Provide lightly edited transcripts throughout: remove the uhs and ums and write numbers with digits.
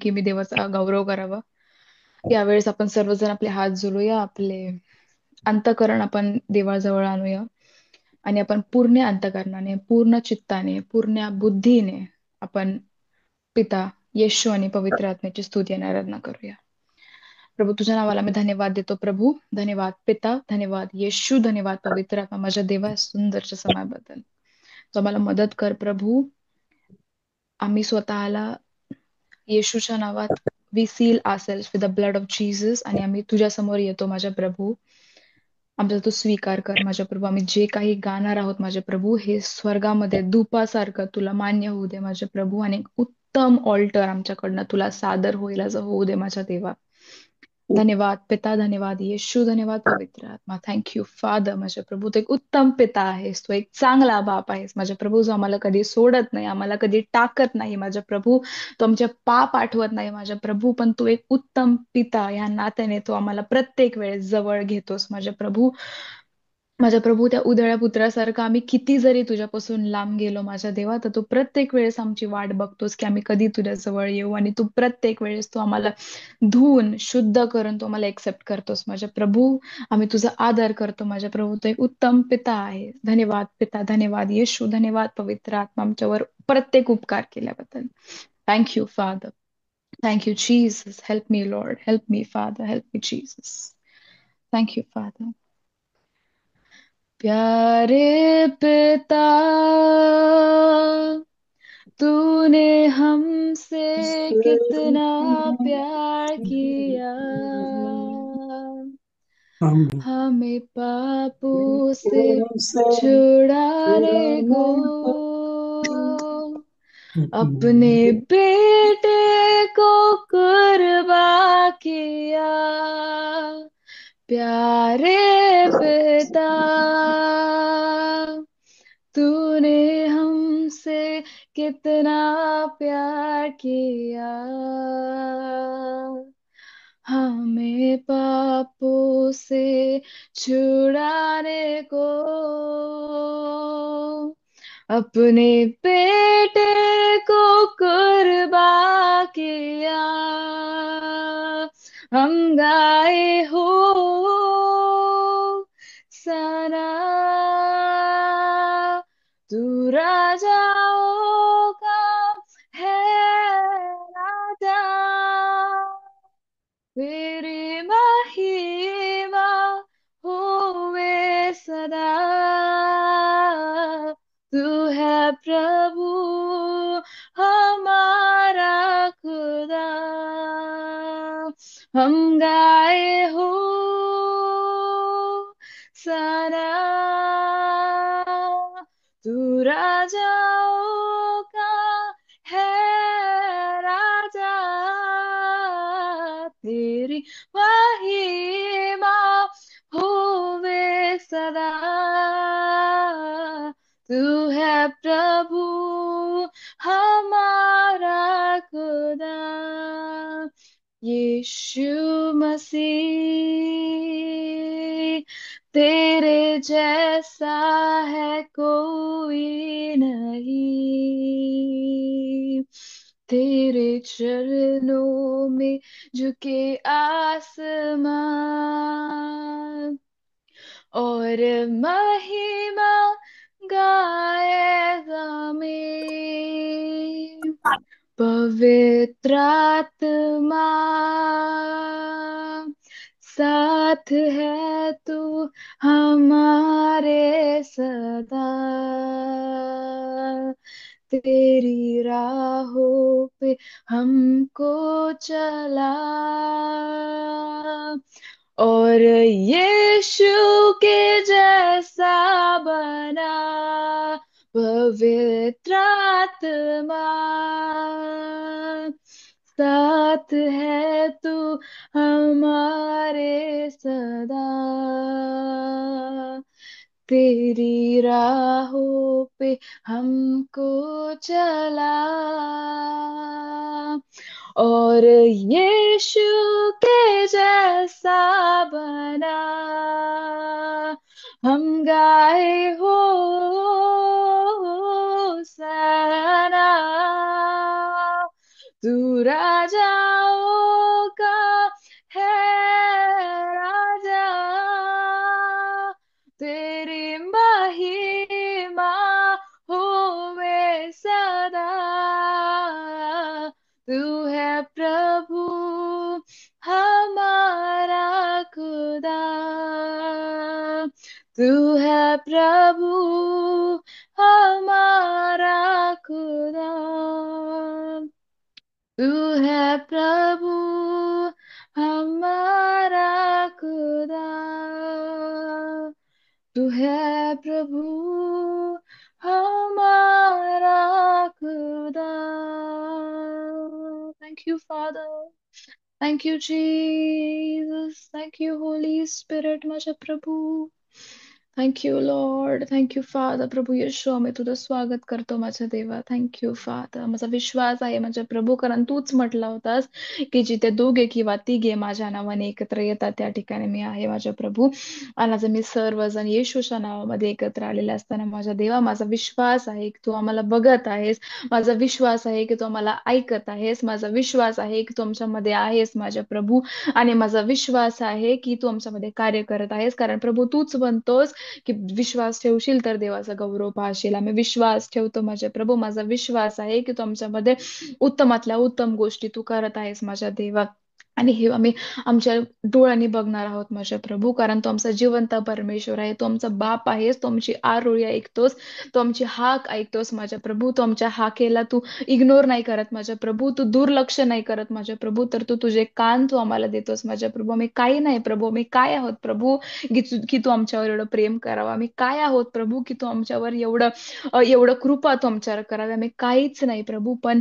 की मी देवाचा गौरव करावा. यावेळेस आपण सर्वजण आपले हात जोडूया, आपले अंतःकरण आपण देवाजवळ आणूया आणि आपण पूर्ण अंतःकरणाने, पूर्ण चित्ताने, पूर्ण बुद्धीने आपण पिता, येशू आणि पवित्र आत्म्याची स्तुती आणि आराधना करूया. प्रभू तुझ्या नावाला मी धन्यवाद देतो प्रभू. धन्यवाद पिता, धन्यवाद येशू, धन्यवाद पवित्र आत्मा माझ्या देवा सुंदरच्या समयाबद्दल. तो आम्हाला मदत कर प्रभू. आम्ही स्वतःला येशूच्या नावात we seal ourselves with the blood of Jesus आणि आम्ही तुझ्या समोर येतो माझ्या प्रभू. आमचा तू स्वीकार कर माझ्या प्रभू. आम्ही जे काही गाणार आहोत माझ्या प्रभू, हे स्वर्गामध्ये धुपासारखं तुला मान्य होऊ दे माझ्या प्रभू आणि एक उत्तम ऑल्टर आमच्याकडनं तुला सादर होईल असं होऊ दे माझ्या देवा. धन्यवाद पिता, धन्यवाद येशू, धन्यवाद पवित्र आत्मा. थँक यू फादर माझ्या प्रभू. तू एक उत्तम पिता आहेस, तू एक चांगला बाप आहेस माझ्या प्रभू, जो आम्हाला कधी सोडत नाही, आम्हाला कधी टाकत नाही माझ्या प्रभू. तो आमचे पाप आठवत नाही माझ्या प्रभू, पण तू एक उत्तम पिता या नात्याने तो आम्हाला प्रत्येक वेळेस जवळ घेतोस माझ्या प्रभू. माझ्या प्रभू त्या उधळ्या पुत्रासारखं आम्ही किती जरी तुझ्यापासून लांब गेलो माझ्या देवा, तर तू प्रत्येक वेळेस आमची वाट बघतोस की आम्ही कधी तुझ्या जवळ येऊ आणि तू प्रत्येक वेळेस तू आम्हाला धुवून शुद्ध करून तू आम्हाला एक्सेप्ट करतोस माझ्या प्रभू. आम्ही तुझा आदर करतो माझ्या प्रभू. तो एक उत्तम पिता आहे. धन्यवाद पिता, धन्यवाद येशू, धन्यवाद पवित्र आत्मा आमच्यावर प्रत्येक उपकार केल्याबद्दल. Thank you Father. Thank you Jesus. Help me Lord, help me Father, help me Jesus. Thank you Father. प्यारे पिता, तूने हमसे कितना प्यार किया, हम हमें पापों से से छुड़ाने को छुड़ाने को अपने अपने बेटे को कुर्बान किया। प्यारे पिता, तूने हमसे कितना प्यार किया, हमें पापों से छुड़ाने को अपने बेटे को कुर्बान किया। हम गाए हो सना, तू राजाओं का है राजा, तेरी महिमा होवे सदा। तू है प्रभु हमारा खुदा, हम गाए हो सना, तू राजाओं का है राजा, तेरी महिमा होवे सदा। तू है प्रभु हमारा खुदा, यीशु मसीह, तेरे जैसा है कोई नहीं। तेरे चरणों में झुके आसमान और महिमा गाए जमीन। पवित्र आत्मा साथ है तू हमारे सदा, तेरी राहों पे हमको चला और यीशु के जैसा बना। पवित्र आत्मा साथ है तू हमारे सदा, तेरी राहों पे हमको चला और यीशु के जैसा बना। हम गाए हो सना, तू राजाओं का है राजा, तेरी महिमा होवे सदा। तू है प्रभु हमारा खुदा, तू है प्रभु हमारा खुदा, तू है प्रभु हमारा खुदा, तू है प्रभु हमारा खुदा। Thank you, Father. Thank you, Jesus. Thank you, Holy Spirit, माझ्या प्रभू. Thank you, Lord. Thank you, Father. प्रभू येशू, आम्ही तुझं स्वागत करतो माझ्या देवा. Thank you, Father. माझा विश्वास आहे माझ्या प्रभू, कारण तूच म्हटला होतास की जिथे दोघे किंवा तिघे माझ्या नावाने एकत्र येतात त्या ठिकाणी मी आहे माझ्या प्रभू. आणि आज मी सर्वजण येशूच्या नावामध्ये एकत्र आलेले असताना माझ्या देवा, माझा विश्वास आहे की तू आम्हाला बघत आहेस. माझा विश्वास आहे की तू आम्हाला ऐकत आहेस. माझा विश्वास आहे की तू आमच्यामध्ये आहेस माझ्या प्रभू. आणि माझा विश्वास आहे की तू आमच्यामध्ये कार्य करत आहेस, कारण प्रभू तूच म्हणतोस की विश्वास ठेवशील तर देवाचा गौरव पाहशील. आम्ही विश्वास ठेवतो माझ्या प्रभू. माझा विश्वास आहे की तू आमच्यामध्ये उत्तमातल्या उत्तम गोष्टी तू करत आहेस माझ्या देवा. आणि हे आम्ही आमच्या डोळ्यांनी बघणार आहोत माझ्या प्रभू, कारण तो आमचा जिवंत परमेश्वर आहे. तो आमचा बाप आहेस. तो आमची आरोळी ऐकतोस. तो आमची हाक ऐकतोस माझ्या प्रभू. तो आमच्या हाकेला तू इग्नोर नाही करत माझ्या प्रभू. तू दुर्लक्ष नाही करत माझ्या प्रभू, तर तू तुझे कान तू आम्हाला देतोस माझ्या प्रभू. आम्ही काही नाही प्रभू, आम्ही काय आहोत प्रभू की तू आमच्यावर एवढं प्रेम करावं. आम्ही काय आहोत प्रभू की तू आमच्यावर एवढं कृपा तू आमच्यावर करावी. आम्ही काहीच नाही प्रभू, पण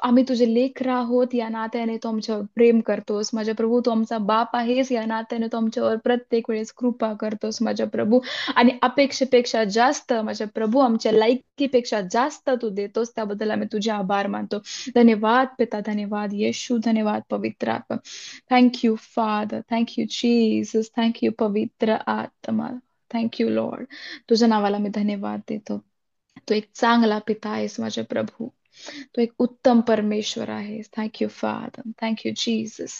आम्ही तुझे लेकरं आहोत या नात्याने तू आमच्यावर प्रेम करतोस माझ्या प्रभू. तू आमचा बाप आहेस या नात्याने तू आमच्यावर प्रत्येक वेळेस कृपा करतोस माझ्या प्रभू. आणि अपेक्षेपेक्षा जास्त माझ्या प्रभू, आमच्या लायकीपेक्षा जास्त तू देतोस, त्याबद्दल आम्ही तुझे आभार मानतो. धन्यवाद पिता, धन्यवाद येशू, धन्यवाद पवित्र आत्मा. Thank you Father, thank you Jesus, thank you पवित्र आत्मा. Thank you Lord. तुझ्या नावाला मी धन्यवाद देतो. तू एक चांगला पिता आहेस माझ्या प्रभू. तू एक उत्तम परमेश्वर आहेस. Thank you Father, thank you Jesus,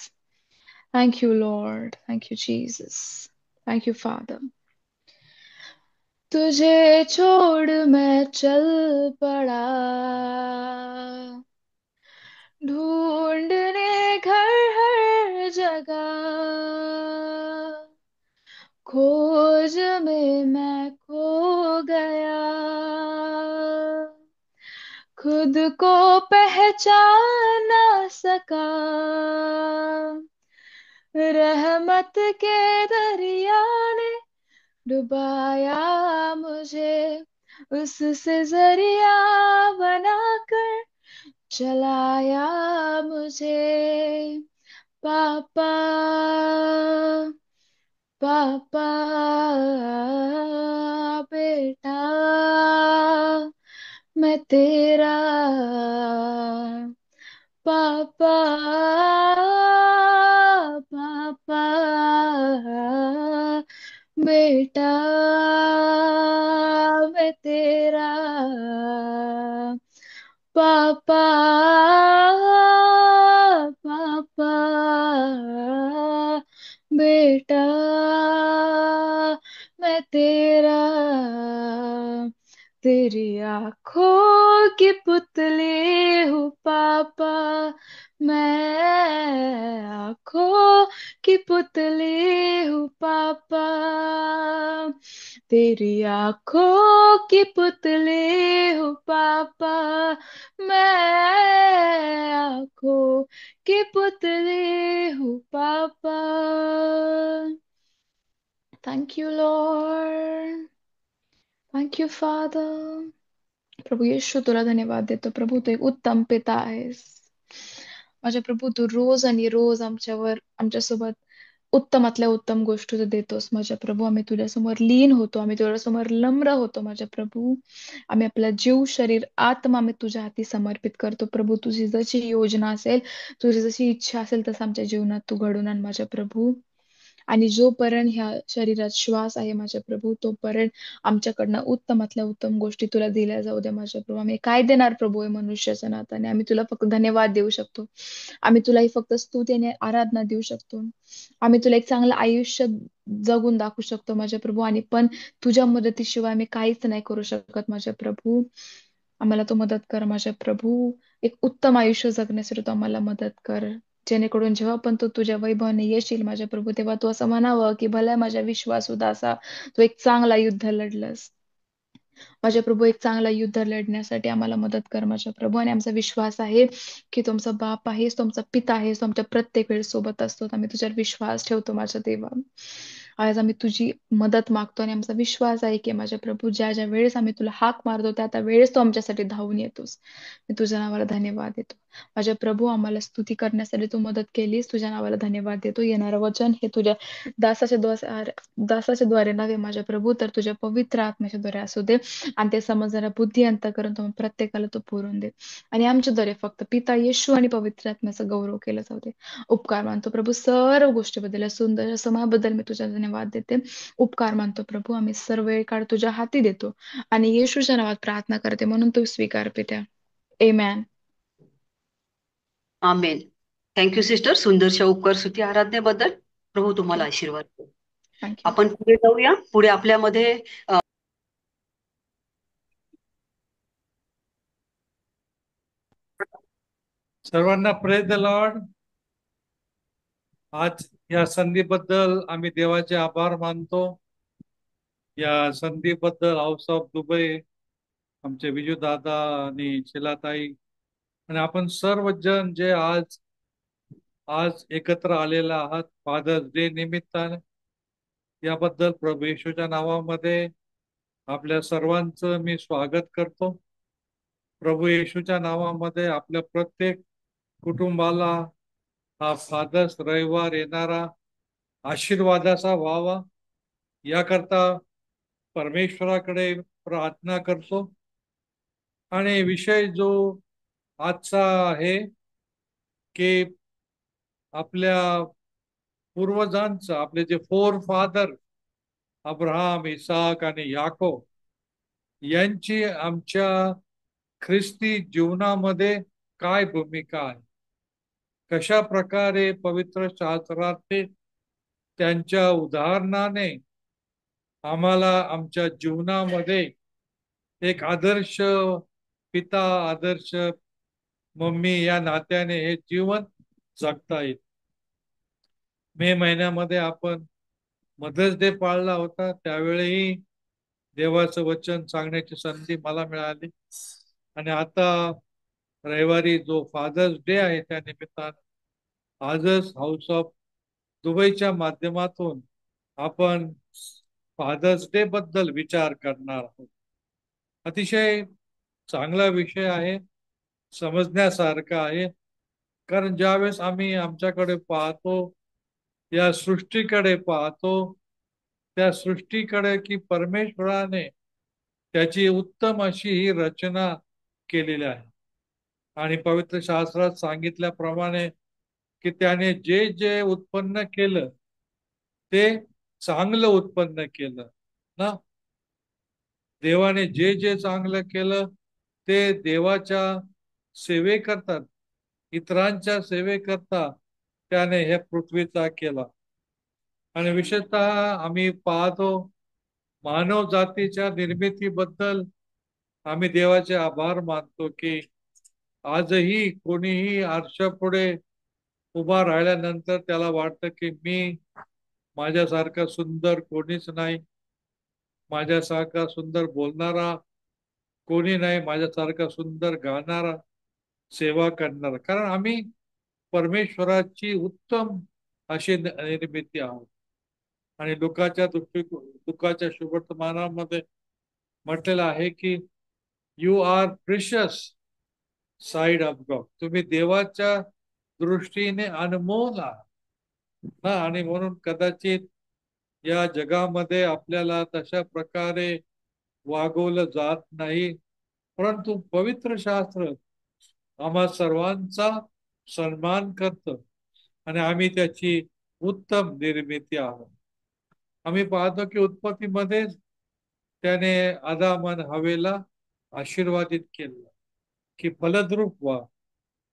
thank you Lord, thank you Jesus, thank you father. तुझे छोड़ मैं चल पड़ा, ढूंढने घर हर जगह, खोज में मैं खो गया, खुद को पहचान ना सका, रहमत के दरिया ने डुबाया मुझे, उससे जरिया बनाकर चलाया मुझे। पापा, पापा, बेटा मैं तेरा, पापा, पापा, बेटा मैं तेरा, पापा, पापा, बेटा मैं तेरा, तेरी आंखों की पुतली हूँ पापा, मैं आंखों की पुतली हूँ पापा, तेरी आंखों की पुतली हूँ पापा, मैं आंखों की पुतली हूँ पापा. Thank you Lord, thank you Father. प्रभू येशू तुला धन्यवाद देतो. प्रभू तू एक उत्तम पिता आहेस माझ्या प्रभू. तू रोज आणि रोज आमच्यासोबत उत्तमातल्या उत्तम गोष्टी तू देतोस माझ्या प्रभू. आम्ही तुझ्यासमोर लीन होतो, आम्ही तुझ्यासमोर नम्र होतो माझ्या प्रभू. आम्ही आपला जीव, शरीर, आत्मा आम्ही तुझ्या हाती समर्पित करतो प्रभू. तुझी जशी योजना असेल, तुझी जशी इच्छा असेल तसं आमच्या जीवनात तू घडवून आण माझ्या प्रभू. आणि जोपर्यंत ह्या शरीरात श्वास आहे माझ्या प्रभू, तोपर्यंत आमच्याकडनं उत्तमातल्या उत्तम गोष्टी तुला दिल्या जाऊ द्या माझ्या प्रभू. आम्ही काय देणार प्रभू हे मनुष्याच्या नात्याने? आम्ही तुला फक्त धन्यवाद देऊ शकतो. आम्ही तुला ही फक्त स्तुती आणि आराधना देऊ शकतो. आम्ही तुला एक चांगलं आयुष्य जगून दाखवू शकतो माझ्या प्रभू, आणि पण तुझ्या मदतीशिवाय आम्ही काहीच नाही करू शकत माझ्या प्रभू. आम्हाला तू मदत कर माझ्या प्रभू. एक उत्तम आयुष्य जगण्यासाठी तू आम्हाला मदत कर. जेणेकरून जेव्हा पण तू तुझ्या वैभवाने येशील माझ्या प्रभू, तेव्हा तू असं म्हणावं की भला माझा विश्वास उदासा, तू एक चांगला युद्ध लढलंस. माझ्या प्रभू, एक चांगला युद्ध लढण्यासाठी आम्हाला मदत कर माझ्या प्रभू. आणि आमचा विश्वास आहे की तुमचा बाप आहेस, तुमचा पिता आहेस, तो आमच्या प्रत्येक वेळेस सोबत असतो. आम्ही तुझ्यावर विश्वास ठेवतो माझ्या देवा. आज आम्ही तुझी मदत मागतो आणि आमचा विश्वास आहे की माझ्या प्रभू, ज्या ज्या वेळेस आम्ही तुला हाक मारतो त्या त्या वेळेस तू आमच्यासाठी धावून येतोस. मी तुझ्या नावाला धन्यवाद देतो माझ्या प्रभू. आम्हाला स्तुती करण्यासाठी तू मदत केलीस, तुझ्या नावाला धन्यवाद देतो. येणारं वचन हे तुझ्या दासाच्या द्वारे नव्हे माझ्या प्रभू, तर तुझ्या पवित्र आत्म्याच्या द्वारे असू दे. आणि ते समजणारा बुद्धी अंतःकरण तुम्ही प्रत्येकाला तो पुरून दे. आणि आमच्याद्वारे फक्त पिता येशू आणि पवित्र आत्म्याचा गौरव केला जाऊ दे. उपकार मानतो प्रभू सर्व गोष्टीबद्दल, या सुंदर समाबद्दल मी तुझ्या धन्यवाद देते. उपकार मानतो प्रभू. आम्ही सर्व वेळ काळ तुझ्या हाती देतो आणि येशूच्या नावात प्रार्थना करते, म्हणून तू स्वीकार पित्या. एमॅन. आमेन. थँक्यू सिस्टर, सुंदरशा उपकार स्तुती आराधनेबद्दल. प्रभू तुम्हाला थँक्यू. आशीर्वाद देतो. थँक्यू. आपण पुढे जाऊया. पुढे आपल्यामध्ये सर्वांना प्रेज द लॉर्ड. आज या संधीबद्दल आम्ही देवाचे आभार मानतो. या संधीबद्दल हाऊस ऑफ दुबई, आमचे विजू दादा आणि शिलाताई आणि आपण सर्वजण जे आज आज एकत्र आलेला आहात फादर्स डे निमित्ताने, याबद्दल प्रभू येशूच्या नावामध्ये आपल्या सर्वांचं मी स्वागत करतो. प्रभू येशूच्या नावामध्ये आपल्या प्रत्येक कुटुंबाला हा फादर्स रविवार येणारा आशीर्वादाचा व्हावा, याकरता परमेश्वराकडे प्रार्थना करतो. आणि विषय जो आजचा आहे की आपल्या पूर्वजांचं, आपले जे फोर फादर अब्राहम, इसाक आणि याकोब यांची आमच्या ख्रिस्ती जीवनामध्ये काय भूमिका आहे, कशा प्रकारे पवित्र शास्त्रात त्यांच्या उदाहरणाने आम्हाला आमच्या जीवनामध्ये एक आदर्श पिता, आदर्श मम्मी या नात्याने हे जीवन जगता येईल. मे महिन्यामध्ये आपण मदर्स डे पाळला होता, त्यावेळी देवाचं वचन सांगण्याची संधी मला मिळाली. आणि आता रविवारी जो फादर्स डे आहे त्या निमित्तानं आजच हाऊस ऑफ दुबईच्या माध्यमातून आपण फादर्स डे बद्दल विचार करणार आहोत. अतिशय चांगला विषय आहे, समजण्यासारखा आहे. कारण ज्यावेळेस आम्ही आमच्याकडे पाहतो, या सृष्टीकडे पाहतो, त्या सृष्टीकडे की परमेश्वराने त्याची उत्तम अशी ही रचना केलेली आहे. आणि पवित्र शास्त्रात सांगितल्याप्रमाणे की त्याने जे जे उत्पन्न केलं ते चांगलं उत्पन्न केलं ना. देवाने जे जे चांगलं केलं ते देवाच्या सेवेकरता, इतरांच्या सेवेकरता त्याने ह्या पृथ्वीचा केला. आणि विशेषतः आम्ही पाहतो मानव जातीच्या निर्मितीबद्दल आम्ही देवाचे आभार मानतो की आजही कोणीही आरशापुढे उभा राहिल्यानंतर त्याला वाटतं की मी, माझ्यासारखा सुंदर कोणीच नाही, माझ्यासारखा सुंदर बोलणारा कोणी नाही, माझ्यासारखा सुंदर गाणारा, सेवा करणारा. कारण आम्ही परमेश्वराची उत्तम अशी निर्मिती आहोत. आणि दुःखाच्या शुभवर्तमानामध्ये म्हटलेलं आहे की you are precious sight of God, तुम्ही देवाच्या दृष्टीने अनमोल आहात ना. आणि म्हणून कदाचित या जगामध्ये आपल्याला तशा प्रकारे वागवलं जात नाही, परंतु पवित्र शास्त्र आम्हा सर्वांचा सन्मान करतं आणि आम्ही त्याची उत्तम निर्मिती आहोत. आम्ही पाहतो की उत्पत्तीमध्ये त्याने आदाम आणि हवेला आशीर्वादित केलं की फलद्रूप व्हा.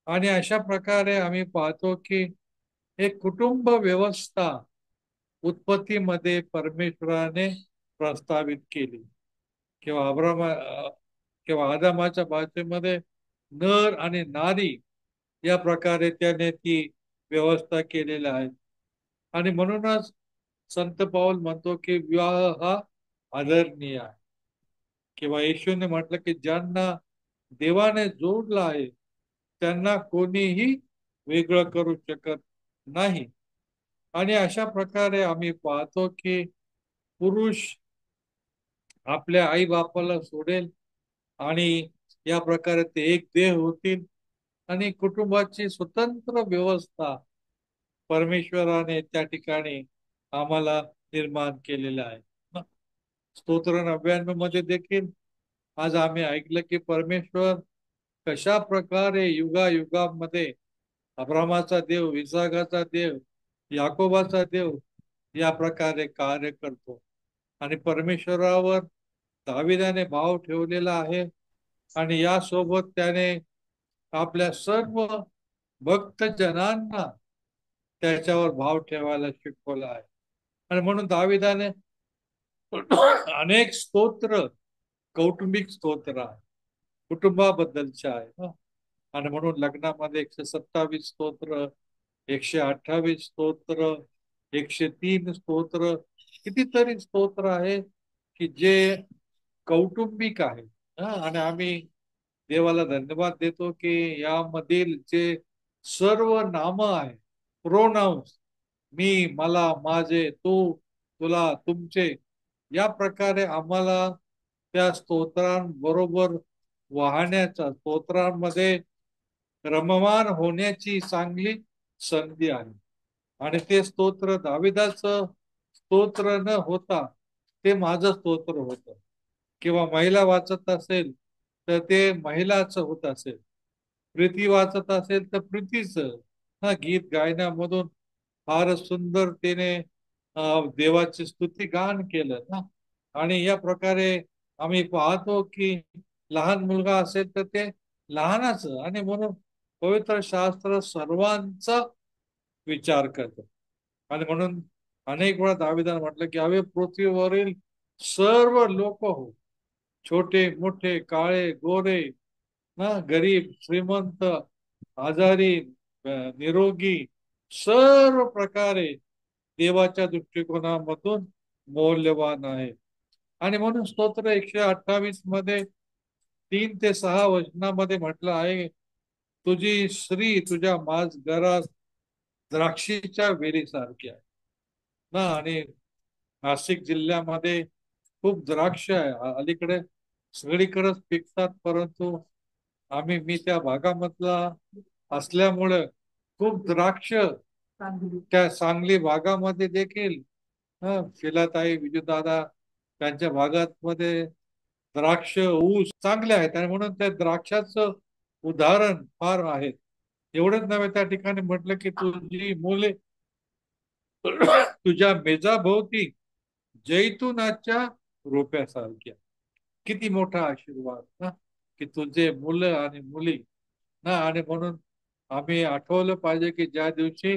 आणि अशा प्रकारे आम्ही पाहतो की एक कुटुंब व्यवस्था उत्पत्तीमध्ये परमेश्वराने प्रस्तावित केली. किंवा किंवा आदामाच्या भाषेमध्ये नर आणि नारी या प्रकारे त्याने ती व्यवस्था केलेली आहे. आणि म्हणूनच संत पाऊल म्हणतो की विवाह हा आदरणीय आहे. किंवा येशूने म्हटलं की ज्यांना देवाने जोडलं आहे त्यांना कोणीही वेगळं करू शकत नाही. आणि अशा प्रकारे आम्ही पाहतो की पुरुष आपल्या आई बापाला सोडेल आणि या प्रकारे ते एक देह होतील आणि कुटुंबाची स्वतंत्र व्यवस्था परमेश्वराने त्या ठिकाणी आम्हाला निर्माण केलेलं आहे. स्तोत्र 99 मध्ये देखील आज आम्ही ऐकलं की परमेश्वर कशा प्रकारे युगायुगामध्ये अब्रामाचा देव, इसाकाचा देव, याकोबाचा देव या प्रकारे कार्य करतो. आणि परमेश्वरावर दाविदाने भाव ठेवलेला आहे आणि यासोबत त्याने आपल्या सर्व भक्त जनांना त्याच्यावर भाव ठेवायला शिकवला आहे. आणि म्हणून दाविदाने अनेक स्तोत्र, कौटुंबिक स्तोत्र आहे, कुटुंबाबद्दलचे आहे. आणि म्हणून लग्नामध्ये 127 स्तोत्र, 128 स्तोत्र, 103 स्तोत्र, कितीतरी स्तोत्र आहे की जे कौटुंबिक आहे. आणि आम्ही देवाला धन्यवाद देतो की यामधील जे सर्व नाम आहे, प्रोनाउन्स, मी, मला, माझे, तू, तुला, तुमचे, या प्रकारे आम्हाला त्या स्तोत्रांबरोबर वाहण्याचा, स्तोत्रांमध्ये रममान होण्याची चांगली संधी आहे. आणि ते स्तोत्र दाविदाचं स्तोत्र न होता ते माझं स्तोत्र होतं. किंवा महिला वाचत असेल तर ते महिलाचं होत असेल, प्रीती वाचत असेल तर प्रीतीचं गीत गायनामधून फार सुंदरतेने देवाची स्तुती गान केलं ना. आणि या प्रकारे आम्ही पाहतो की लहान मुलगा असेल तर ते लहानाचं. आणि म्हणून पवित्र शास्त्र सर्वांचा विचार करतं. आणि म्हणून अनेक वेळा दाविदाने म्हटलं की हवे पृथ्वीवरील सर्व लोक हो, छोटे मोठे, काळे गोरे, गरीब श्रीमंत, आजारी निरोगी, सर्व प्रकारे देवाच्या दृष्टिकोनामधून मौल्यवान आहे. आणि म्हणून स्तोत्र 128 मध्ये 3 ते 6 वचनामध्ये म्हटलं आहे, तुझी श्री तुझ्या माझ घरात द्राक्षीच्या वेलीसारखी आहे ना. आणि नाशिक जिल्ह्यामध्ये खूप द्राक्ष आहे. अलीकडे सगळीकडेच पिकतात, परंतु मी त्या भागामधला असल्यामुळे खूप द्राक्ष त्या सांगली भागामध्ये देखील शिलाताई, विजूदादा त्यांच्या भागात मध्ये द्राक्ष, ऊस चांगले आहेत. आणि म्हणून त्या द्राक्षाचं उदाहरण फार आहेत. एवढंच नव्हे, त्या ठिकाणी म्हटलं की तुझी मुले तुझ्या मेजाभोवती जैतुनाच्या रोप्यासारख्या. किती मोठा आशीर्वाद ना की तुझे मुलं आणि मुली ना. आणि म्हणून आम्ही आठवलं पाहिजे की ज्या दिवशी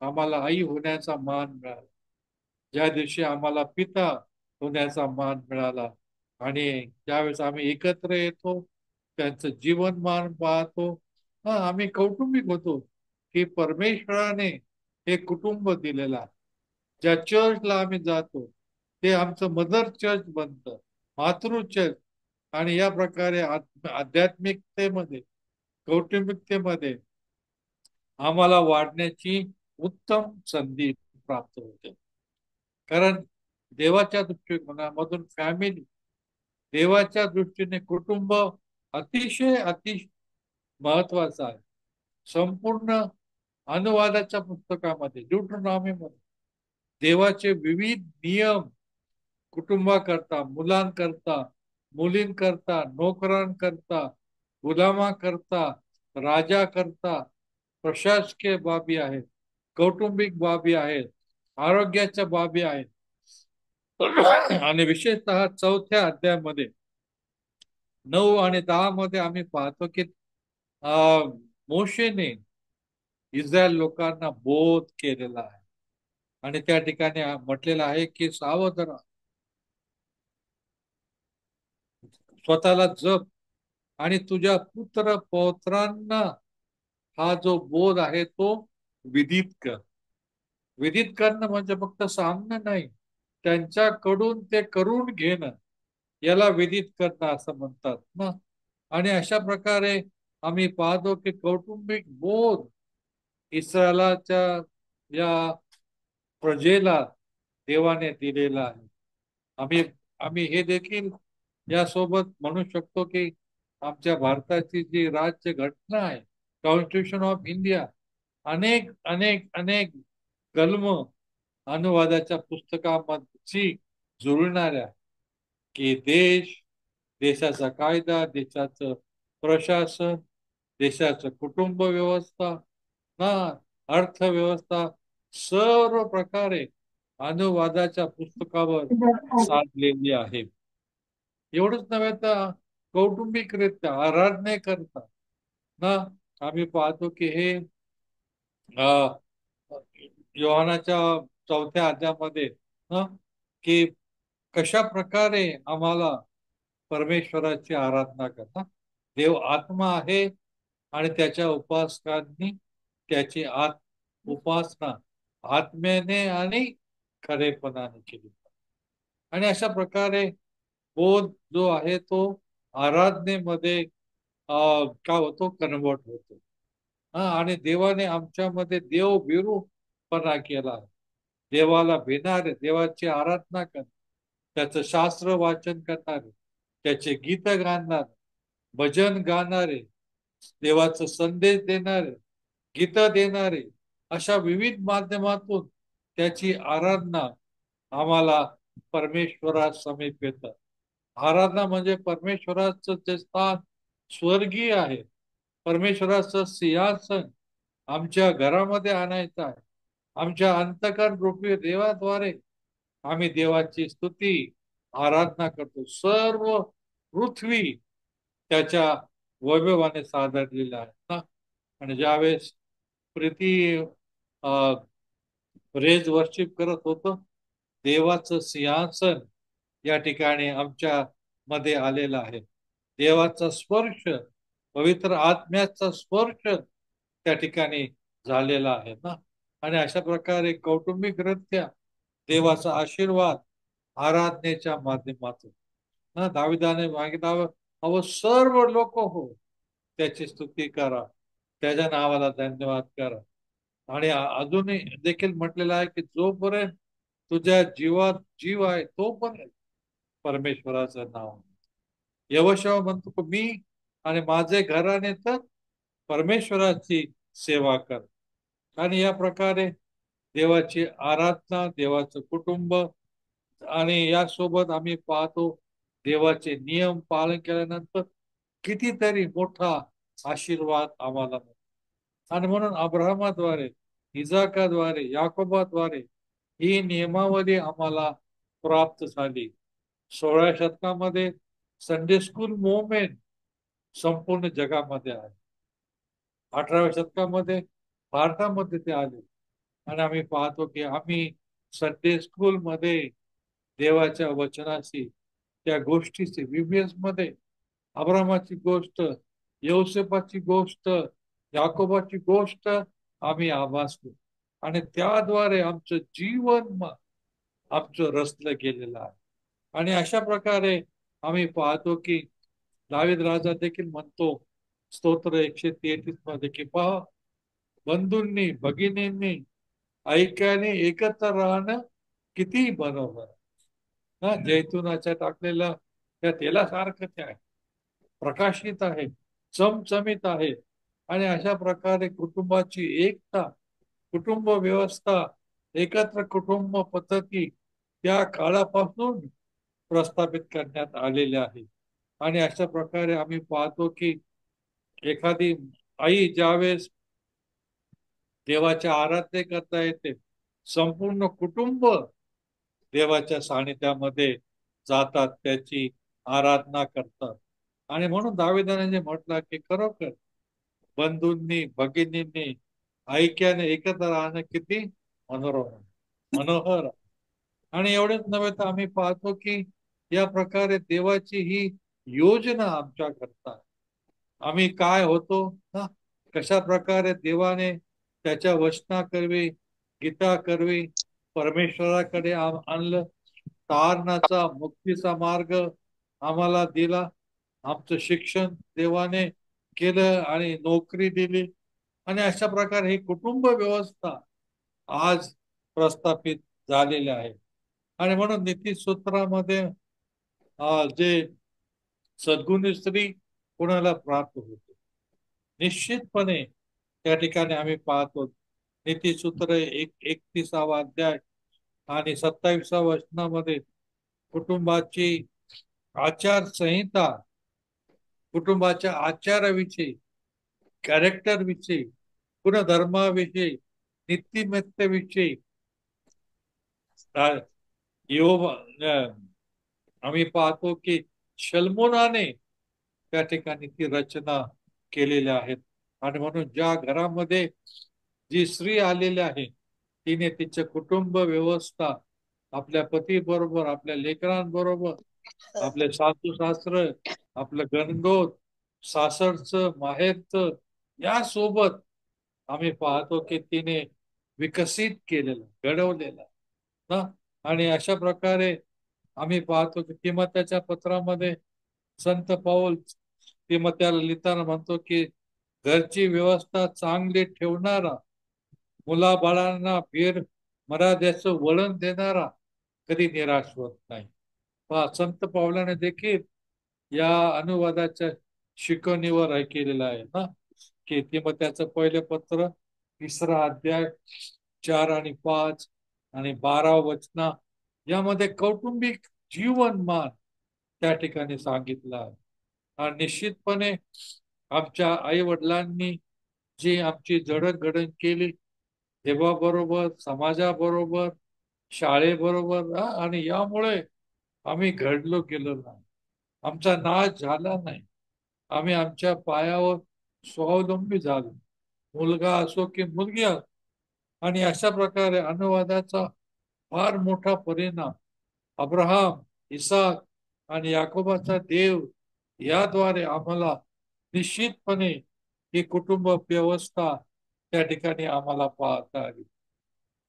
आम्हाला आई होण्याचा मान मिळाला, ज्या दिवशी आम्हाला पिता होण्याचा मान मिळाला, आणि ज्यावेळेस आम्ही एकत्र येतो, त्यांचं जीवनमान पाहतो, आम्ही कौटुंबिक होतो की परमेश्वराने हे कुटुंब दिलेलं आहे. ज्या चर्चला आम्ही जातो ते आमचं मदर चर्च बनतं, मातृ चर्च. आणि या प्रकारे आध्यात्मिकतेमध्ये, कौटुंबिकतेमध्ये आम्हाला वाढण्याची उत्तम संधी प्राप्त होते. कारण देवाच्या दृष्टिकोनामधून फॅमिली, देवाच्या दृष्टीने कुटुंब अतिशय महत्वाचं आहे. संपूर्ण अनुवादाच्या पुस्तकामध्ये, ड्यूटरनॉमीमध्ये देवाचे विविध नियम कुटुंबाकरता, मुलांकरता, मुलींकरता, नोकरांकरता, गुलामाकरता, राजाकरता, प्रशासकीय बाबी आहेत. कौटुंबिक बाबी आहेत, आरोग्याच्या बाबी आहेत. आणि विशेषतः 4थ्या अध्यायामध्ये 9 आणि 10 मध्ये आम्ही पाहतो की मोशेने इस्रायल लोकांना बोध केलेला आहे. आणि त्या ठिकाणी म्हटलेलं आहे की सावध राहा, स्वतःला जप आणि तुझ्या पुत्र पौत्रांना हा जो बोध आहे तो विदित कर. विदित करणं म्हणजे फक्त सांगणं नाही, त्यांच्याकडून ते करून घेणं, याला विदित करणं असं म्हणतात ना. आणि अशा प्रकारे आम्ही पाहतो की कौटुंबिक बोध इस्रायलाच्या या प्रजेला देवाने दिलेला आहे. आम्ही आम्ही हे देखील यासोबत म्हणू शकतो की आमच्या भारताची जी राज्य घटना आहे, कॉन्स्टिट्यूशन ऑफ इंडिया, अनेक अनेक अनेक कलम अनुवादाच्या पुस्तकांशी जुळणाऱ्या, की देशाचा कायदा, देशाचं प्रशासन, देशाचं कुटुंब व्यवस्था, ना अर्थव्यवस्था, सर्व प्रकारे अनुवादाच्या पुस्तकावर साधलेली आहे. एवढंच नव्हे तर कौटुंबिकरित्या आराधने करता ना आम्ही पाहतो की हे अ, योहानाच्या 4थ्या अध्यायामध्ये ना, की कशा प्रकारे आम्हाला परमेश्वराची आराधना करता. देव आत्मा आहे आणि त्याच्या उपासकांनी त्याची उपासना आत्म्याने आणि खरेपणाने केली. आणि अशा प्रकारे बोध जो आहे तो आराधनेमध्ये काय होतो, कन्वर्ट होतो. आणि देवाने आमच्यामध्ये देव बिरूपणा केला. देवाला भिणारे, देवाची आराधना करणारे, त्याचं शास्त्र वाचन करणारे, त्याचे गीत गाणारे, भजन गाणारे, देवाचा संदेश देणारे, गीत देणारे, अशा विविध माध्यमातून त्याची आराधना आम्हाला परमेश्वरा समीप येतं. आराधना म्हणजे परमेश्वराचं जे स्थान स्वर्गीय आहे, परमेश्वराचं सिंहासन आमच्या घरामध्ये आणायचं आहे. आमच्या अंतकरण रूपी देवाद्वारे आम्ही देवाची स्तुती आराधना करतो. सर्व पृथ्वी त्याच्या वैभवाने साधरलेला आहे ना. आणि ज्यावेळेस प्रीती रेज वर्शिप करत होतो, देवाचं सिंहासन या ठिकाणी आमच्या मध्ये आलेलं आहे. देवाचा स्पर्श, पवित्र आत्म्याचा स्पर्श त्या ठिकाणी झालेला आहे ना. आणि अशा प्रकारे कौटुंबिकरित्या देवाचा आशीर्वाद आराधनेच्या माध्यमातून ना दाविदाने मागितलं, अहो सर्व लोक हो त्याची स्तुती करा, त्याच्या नावाला धन्यवाद करा. आणि अजूनही देखील म्हटलेलं आहे की जोपर्यंत तुझ्या जीवात जीव आहे तोपर्यंत परमेश्वराचं नाव. यहोशू म्हणतो की मी आणि माझे घराने तर परमेश्वराची सेवा कर. आणि या प्रकारे देवाची आराधना, देवाचं कुटुंब, आणि यासोबत आम्ही पाहतो देवाचे नियम पालन केल्यानंतर कितीतरी मोठा आशीर्वाद आम्हाला मिळतो. आणि म्हणून अब्राहमाद्वारे, इजाकाद्वारे, याकोबाद्वारे ही नियमावली आम्हाला प्राप्त झाली. 16व्या शतकामध्ये संडे स्कूल मुवमेंट संपूर्ण जगामध्ये आहे. 18व्या शतकामध्ये भारतामध्ये ते आले. आणि आम्ही पाहतो की आम्ही संडे स्कूल मध्ये देवाच्या वचनाशी, त्या गोष्टीची VBS मध्ये अब्रामाची गोष्ट, यौसेपाची गोष्ट, याकोबाची गोष्ट आम्ही आभासतो. आणि त्याद्वारे आमचं जीवन आमचं रचलं गेलेलं आहे. आणि अशा प्रकारे आम्ही पाहतो की दावीद राजा देखील म्हणतो स्तोत्र 133 मध्ये की पहा, बंधूंनी भगिनींनी ऐक्याने एकत्र राहणं किती बरोबर ना. जैतुनाच्या टाकलेलं त्या तेलासारखं ते आहे, प्रकाशित आहे, चमचमीत आहे. आणि अशा प्रकारे कुटुंबाची एकता, कुटुंब व्यवस्था, एकत्र कुटुंब पद्धती त्या काळापासून प्रस्थापित करण्यात आलेल्या आहे. आणि अशा प्रकारे आम्ही पाहतो की एखादी आई ज्यावेळेस देवाचे आराधने करता येते. संपूर्ण कुटुंब देवाच्या सानिध्यामध्ये जातात, त्याची आराधना करतात. आणि म्हणून दाविदाने जे म्हटलं की खरोखर बंधूंनी भगिनींनी ऐक्याने एकत्र राहणं किती मनोरम मनोहर. आणि एवढेच नव्हे तर आम्ही पाहतो की या प्रकारे देवाची ही योजना आमच्या करता आम्ही काय होतो ना, कशा प्रकारे देवाने त्याच्या वचना करवी, गीता करवी परमेश्वराकडे आणलं, तारणाचा मुक्तीचा मार्ग आम्हाला दिला, आमचं शिक्षण देवाने केलं आणि नोकरी दिली. आणि अशा प्रकारे ही कुटुंब व्यवस्था आज प्रस्थापित झालेली आहे. आणि म्हणून नीतीसूत्रामध्ये जे सद्गुणी स्त्री कोणाला प्राप्त होते, निश्चितपणे त्या ठिकाणी आम्ही पाहतो. नीतीसूत्र 31वा अध्याय आणि 27व्या वचनामध्ये कुटुंबाची आचारसंहिता, कुटुंबाच्या आचाराविषयी, कॅरेक्टरविषयी, गुणधर्माविषयी, नीतिमत्तेविषयी आम्ही पाहतो की शल्मोनाने त्या ठिकाणी ती रचना केलेल्या आहेत. आणि म्हणून ज्या घरामध्ये जी स्त्री आलेली आहे तिने तिचे कुटुंब व्यवस्था आपल्या पती बरोबर, आपल्या लेकरांबरोबर, आपले सासू सासर, आपलं गणगोत, सासरचं माहेरचं, या सोबत आम्ही पाहतो की तिने विकसित केलेलं, घडवलेलं ना. आणि अशा प्रकारे आम्ही पाहतो की तिमोथेच्या पत्रामध्ये संत पाऊल तिमोथेला लिहिताना म्हणतो की घरची व्यवस्था चांगली ठेवणारा, मुलाबाळांना वीर मर्यादेचं वळण देणारा कधी निराश होत नाही. पहा, संत पावलाने देखील या अनुवादाच्या शिकवणीवर हे केलेलं आहे ना, की तिमोथेचं पहिले पत्र 3रा अध्याय 4 आणि 5 आणि 12 वचना यामध्ये कौटुंबिक जीवनमान त्या ठिकाणी सांगितलं आहे. आणि निश्चितपणे आमच्या आई वडिलांनी जी आमची जडणघडण केली देवाबरोबर, समाजाबरोबर, शाळेबरोबर, आणि यामुळे आम्ही घडलो गेलो नाही, आमचा नाश झाला नाही, आम्ही आमच्या पायावर स्वावलंबी झालो, मुलगा असो की मुलगी असो. आणि अशा प्रकारे अनुवादाचा फार मोठा परिणाम अब्राहम, इसाक आणि याकोबाचा देव याद्वारे आम्हाला निश्चितपणे ही कुटुंब व्यवस्था त्या ठिकाणी आम्हाला पाहता आली.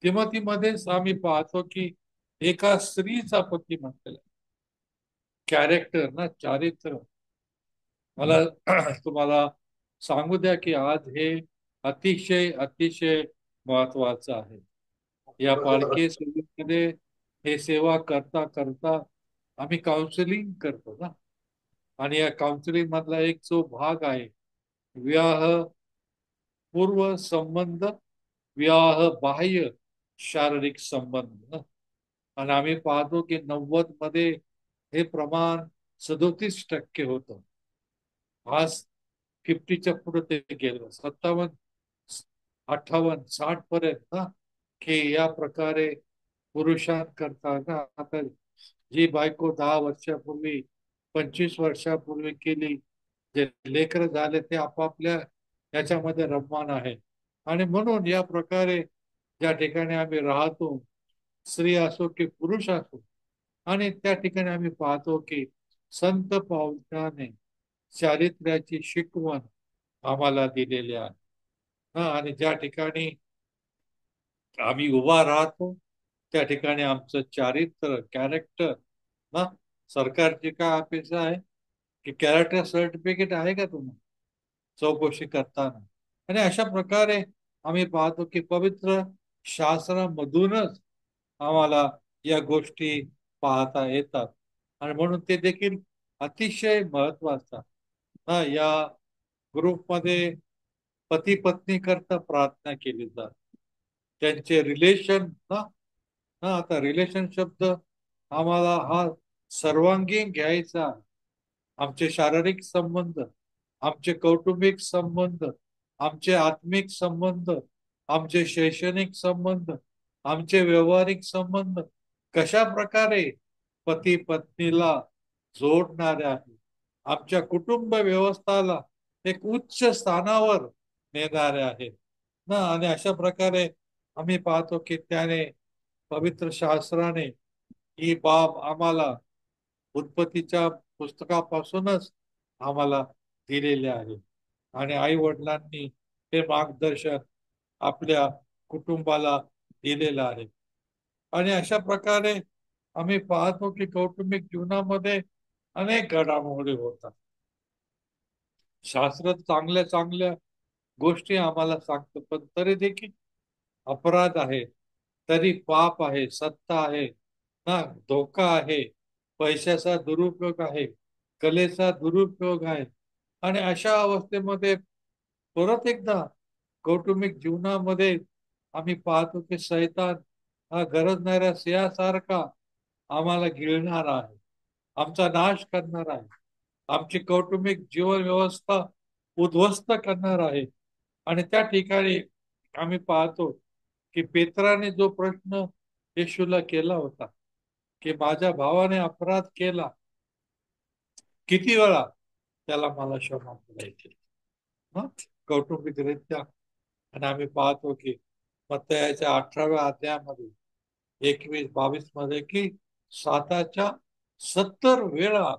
तिमोथीमध्येच आम्ही पाहतो की एका स्त्रीचा पती म्हटलेला, कॅरेक्टर ना, चारित्र. मला तुम्हाला सांगू द्या की आज हे अतिशय अतिशय महत्वाचं आहे. या पालखी सेवेमध्ये हे सेवा करता करता आम्ही काउन्सिलिंग करतो ना. आणि या काउन्सिलिंग मधला एक जो भाग आहे विवाह पूर्व संबंध, विवाह बाह्य शारीरिक संबंध. आणि आम्ही पाहतो की 90 मध्ये हे प्रमाण 37% होतं. आज 50च्या पुढे ते गेलं, 57, 58, 60 पर्यंत ना. की या प्रकारे पुरुषांकरता ना, आता जी बायको 10 वर्षापूर्वी, 25 वर्षापूर्वी केली, जे लेकर झाले ते आपापल्या याच्यामध्ये रममान आहे. आणि म्हणून या प्रकारे ज्या ठिकाणी आम्ही राहतो, स्त्री असो की पुरुष असो, आणि त्या ठिकाणी आम्ही पाहतो की संत पावलाने चारित्र्याची शिकवण आम्हाला दिलेली आहे. आणि ज्या ठिकाणी आम्ही उभा राहतो त्या ठिकाणी आमचं चारित्र्य, कॅरेक्टर ना, सरकारची काय अपेक्षा आहे की कॅरेक्टर सर्टिफिकेट आहे का तुम्हाला चौकशी करताना. आणि अशा प्रकारे आम्ही पाहतो की पवित्र शास्त्रामधूनच आम्हाला या गोष्टी पाहता येतात. आणि म्हणून ते देखील अतिशय महत्वाचा ना. या ग्रुपमध्ये पती पत्नी करता प्रार्थना केली जाते, त्यांचे रिलेशन ना. आता रिलेशन शब्द आम्हाला हा सर्वांगीण घ्यायचा. आमचे शारीरिक संबंध, आमचे कौटुंबिक संबंध, आमचे आत्मिक संबंध आमचे शैक्षणिक संबंध, आमचे व्यावहारिक संबंध कशा प्रकारे पती पत्नीला जोडणारे आहे, आमच्या कुटुंब व्यवस्थाला एक उच्च स्थानावर नेणारे आहेत ना. आणि अशा प्रकारे आम्ही पाहतो की त्याने पवित्र शास्त्राने ही बाब आम्हाला उत्पत्तीच्या पुस्तकापासूनच आम्हाला दिलेले आहे. आणि आई वडिलांनी हे मार्गदर्शन आपल्या कुटुंबाला दिलेलं आहे. आणि अशा प्रकारे आम्ही पाहतो की कौटुंबिक जीवनामध्ये अनेक घडामोडी होतात. शास्त्र चांगल्या चांगल्या गोष्टी आम्हाला सांगतं, पण तरी देखील अपराध आहे, तरी पाप आहे, सत्ता आहे ना, धोका आहे, पैशाचा दुरुपयोग आहे, कलेचा दुरुपयोग आहे. आणि अशा अवस्थेमध्ये परत एकदा कौटुंबिक जीवनामध्ये आम्ही पाहतो की सैतान हा गरजणाऱ्या सिंहासारखा आम्हाला गिळणार आहे, आमचा नाश करणार आहे, आमची कौटुंबिक जीवन व्यवस्था उद्ध्वस्त करणार आहे. आणि त्या ठिकाणी आम्ही पाहतो की पेत्राने जो प्रश्न येशूला केला होता की माझ्या भावाने अपराध केला, किती वेळा त्याला मला क्षमा करायची, कौटुंबिकरित्या. आणि आम्ही पाहतो की मत्तयाच्या 18व्या अध्यायामध्ये 21-22 मध्ये की 70 वेळा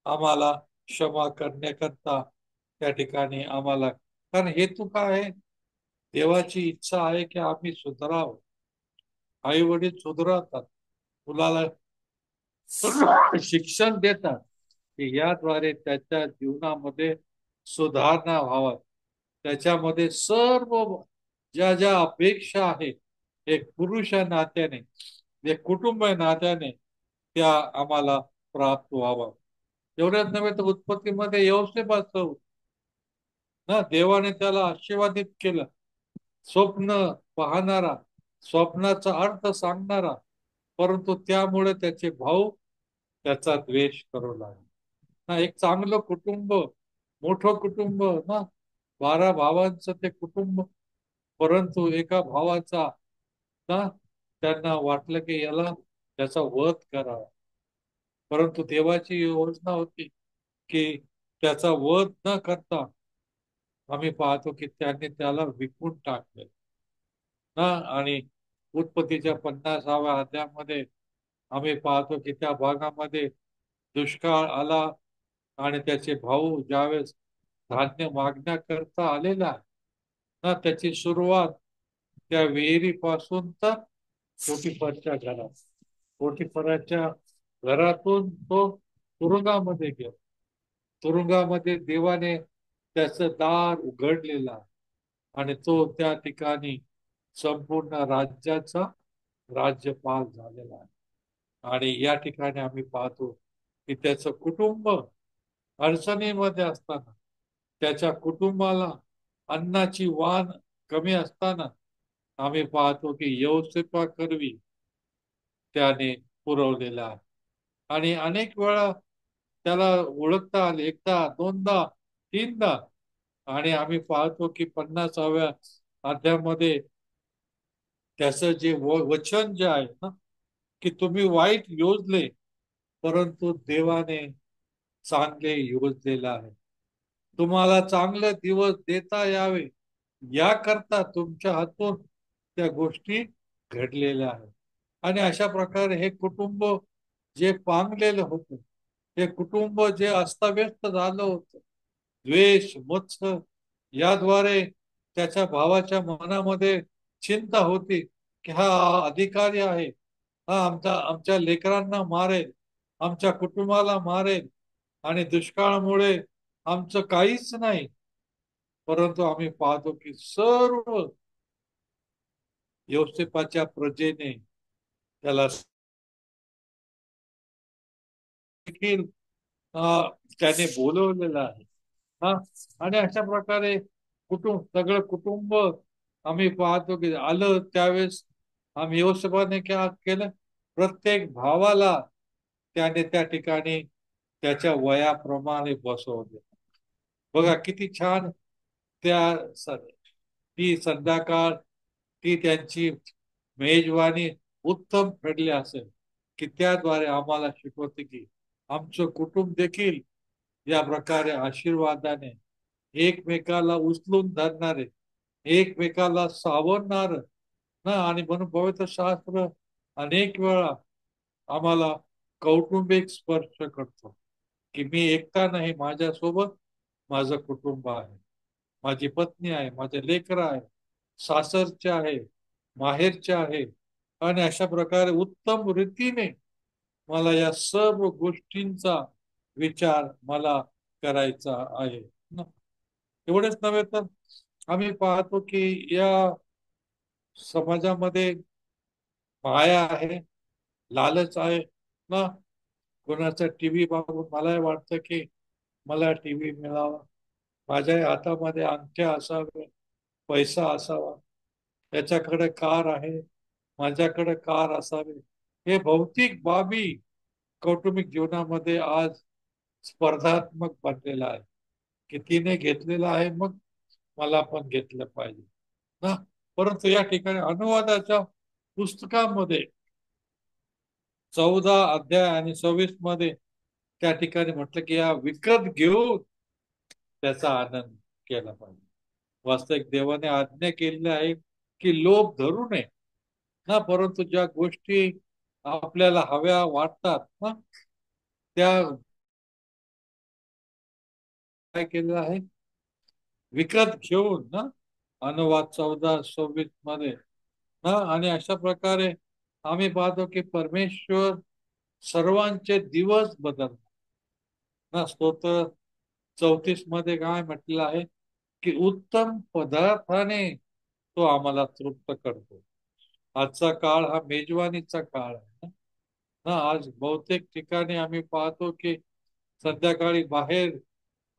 आम्हाला क्षमा करण्याकरता त्या ठिकाणी आम्हाला, कारण हेतू काय आहे, देवाची इच्छा आहे की आम्ही सुधारावं. आई वडील सुधारतात, मुलाला शिक्षण देतात की याद्वारे त्याच्या जीवनामध्ये सुधारणा व्हावा, त्याच्यामध्ये सर्व ज्या ज्या अपेक्षा आहेत एक पुरुष या नात्याने, एक कुटुंब या नात्याने, त्या आम्हाला प्राप्त व्हावा. एवढ्याच नव्हे तर उत्पत्तीमध्ये यहोशेपाचं ना, देवाने त्याला आशीर्वादित केलं, स्वप्न पाहणारा, स्वप्नाचा अर्थ सांगणारा, परंतु त्यामुळे त्याचे भाऊ त्याचा द्वेष करू लागले ना. एक चांगलं कुटुंब, मोठं कुटुंब ना, 12 भावांचं ते कुटुंब, परंतु एका भावाचा ना, त्यांना वाटलं की याला त्याचा वध करावा, परंतु देवाची योजना होती की त्याचा वध न करता आम्ही पाहतो की त्यांनी त्याला विकून टाकले ना. आणि उत्पत्तीच्या 50व्या अध्यायामध्ये आम्ही पाहतो की त्या भागामध्ये दुष्काळ आला आणि त्याचे भाऊ ज्यावेळेस धान्य मागण्याकरता आलेला आहे ना, त्याची सुरुवात त्या विहिरीपासून तर पोटिफरच्या घरात, पोटिफराच्या घरातून तो तुरुंगामध्ये गेला. तुरुंगामध्ये देवाने त्याचं दार उघडलेलं आहे आणि तो त्या ठिकाणी संपूर्ण राज्याचा राज्यपाल झालेला आहे. आणि या ठिकाणी आम्ही पाहतो की त्याचं कुटुंब अडचणीमध्ये असताना, त्याच्या कुटुंबाला अन्नाची वाण कमी असताना आम्ही पाहतो की यौसेपा करवी त्याने पुरवलेला आहे. आणि अनेक वेळा त्याला ओळखता आले, एकदा दोनदा तीनदा. आणि आम्ही पाहतो की 50व्या अध्यायामध्ये त्याचं जे वचन जे आहे ना, की तुम्ही वाईट योजले परंतु देवाने चांगले योजलेलं आहे, तुम्हाला चांगले दिवस देता यावे याकरता तुमच्या हातून त्या गोष्टी घडलेल्या आहेत. आणि अशा प्रकारे हे कुटुंब जे पांगलेलं होतं, हे कुटुंब जे अस्ताव्यस्त झालं होतं, द्वेष मत्सर याद्वारे त्याच्या भावाच्या मनामध्ये चिंता होती की हा अधिकारी आहे, हा आमच्या लेकरांना मारेल, आमच्या कुटुंबाला मारेल आणि दुष्काळामुळे आमचं काहीच नाही. परंतु आम्ही पाहतो की सर्व योसेपाच्या प्रजेने त्याला देखील त्याने बोलवलेलं आहे हा. आणि अशा प्रकारे सगळं कुटुंब आम्ही पाहतो की आलं त्यावेळेस आम्ही योसेपाने काय केलं, प्रत्येक भावाला त्याने त्या ठिकाणी त्याच्या वयाप्रमाणे बसवले. बघा किती छान ती संध्याकाळ ती त्यांची मेजवानी उत्तम ठरली असेल की त्याद्वारे आम्हाला शिकवते की आमचं कुटुंब देखील या प्रकारे आशीर्वादाने एकमेकाला उचलून धरणारे, एकमेकाला सावरणार ना. आणि म्हणून पवित्र शास्त्र अनेक वेळा आम्हाला कौटुंबिक स्पर्श करतो की मी एकटा नाही, माझ्यासोबत माझं कुटुंब आहे, माझी पत्नी आहे, माझे लेकर आहे, सासरचे आहे, माहेरचे आहे. आणि अशा प्रकारे उत्तम रीतीने मला या सर्व गोष्टींचा विचार मला करायचा आहे ना. एवढेच नव्हे तर आम्ही पाहतो की या समाजामध्ये माया आहे, लालच आहे ना. कोणाचा टीव्ही बघून मलाही वाटतं की मला टीव्ही मिळावा, माझ्या हातामध्ये अंगठ्या असावे, पैसा असावा, त्याच्याकडे कार आहे, माझ्याकडे कार असावे. हे भौतिक बाबी कौटुंबिक जीवनामध्ये आज स्पर्धात्मक बनलेला आहे की तिने घेतलेला आहे, मग मला पण घेतलं पाहिजे ना. परंतु या ठिकाणी अनुवादाच्या पुस्तकामध्ये 14 अध्याय आणि 26 मध्ये त्या ठिकाणी म्हटलं की या विकत घेऊन त्याचा आनंद केला पाहिजे. वास्तविक देवाने आज्ञा केलेली आहे की लोभ धरू नये ना. परंतु ज्या गोष्टी आपल्याला हव्या वाटतात ना, त्या काय केलेलं आहे, विकत घेऊन ना. अनुवाद 14-26 मध्ये ना. आणि अशा प्रकारे आम्ही पाहतो की परमेश्वर सर्वांचे दिवस बदलतात ना. स्तोत्र 34 मध्ये काय म्हटलेलं आहे की उत्तम पदार्थाने तो आम्हाला तृप्त करतो. आजचा काळ हा मेजवानीचा काळ आहे ना. आज बहुतेक ठिकाणी आम्ही पाहतो की संध्याकाळी बाहेर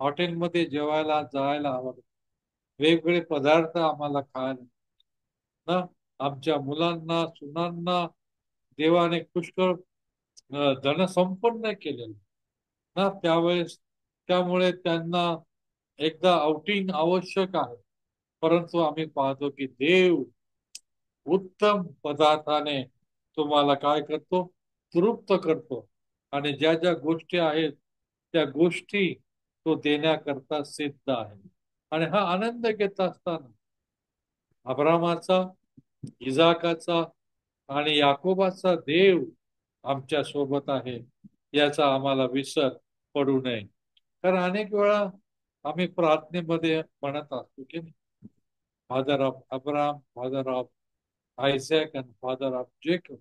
हॉटेलमध्ये जेवायला जायला आवडतं, वेगवेगळे पदार्थ आम्हाला खायला ना. आमच्या मुलांना, सुनांना देवाने पुष्कळ धनसंपन्न केलेलं ना. त्यामुळे त्यांना एकदा आउटिंग आवश्यक आहे. परंतु आम्ही पाहतो की देव उत्तम पदार्थाने तुम्हाला काय करतो, तृप्त करतो. आणि ज्या ज्या गोष्टी आहेत त्या गोष्टी तो देण्याकरता सिद्ध आहे. आणि हा आनंद घेत असताना अब्रामाचा, इजाकाचा आणि याकोबाचा देव आमच्या सोबत आहे याचा आम्हाला विसर पडू नये. कारण अनेक वेळा आम्ही प्रार्थनेमध्ये म्हणत असतो की father of Abram, father of Isaac and father of Jacob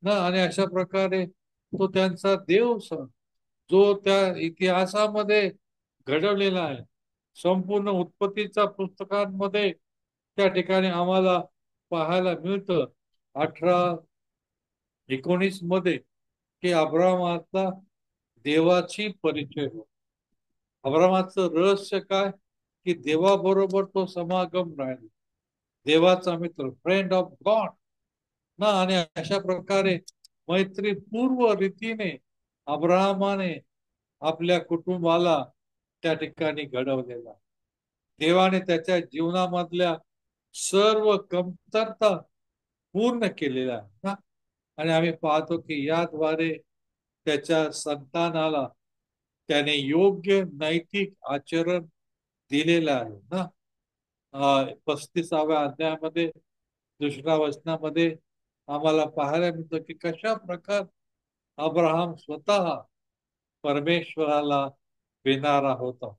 ना. आणि अशा प्रकारे तो त्यांचा देव जो त्या इतिहासामध्ये घडवलेला आहे. संपूर्ण उत्पत्तीच्या पुस्तकांमध्ये त्या ठिकाणी आम्हाला पाहायला मिळतं 18-19 मध्ये की अब्रामाचा देवाची परिचय होतो. अब्रामाचं रहस्य काय की देवाबरोबर तो समागम राहिला, देवाचा मित्र, फ्रेंड ऑफ गॉड ना. आणि अशा प्रकारे मैत्रीपूर्व रीतीने अब्राहमाने आपल्या कुटुंबाला त्या ठिकाणी घडवलेला. देवाने त्याच्या जीवनामधल्या सर्व कमतरता पूर्ण केलेल्या आहे ना. आणि आम्ही पाहतो की याद्वारे त्याच्या संतानाला त्याने योग्य नैतिक आचरण दिलेलं आहे ना. 35व्या अध्यायामध्ये 2ऱ्या वचनामध्ये आम्हाला पाहायला मिळतं की कशा प्रकार अब्राहम स्वतः परमेश्वराला भिणारा होता.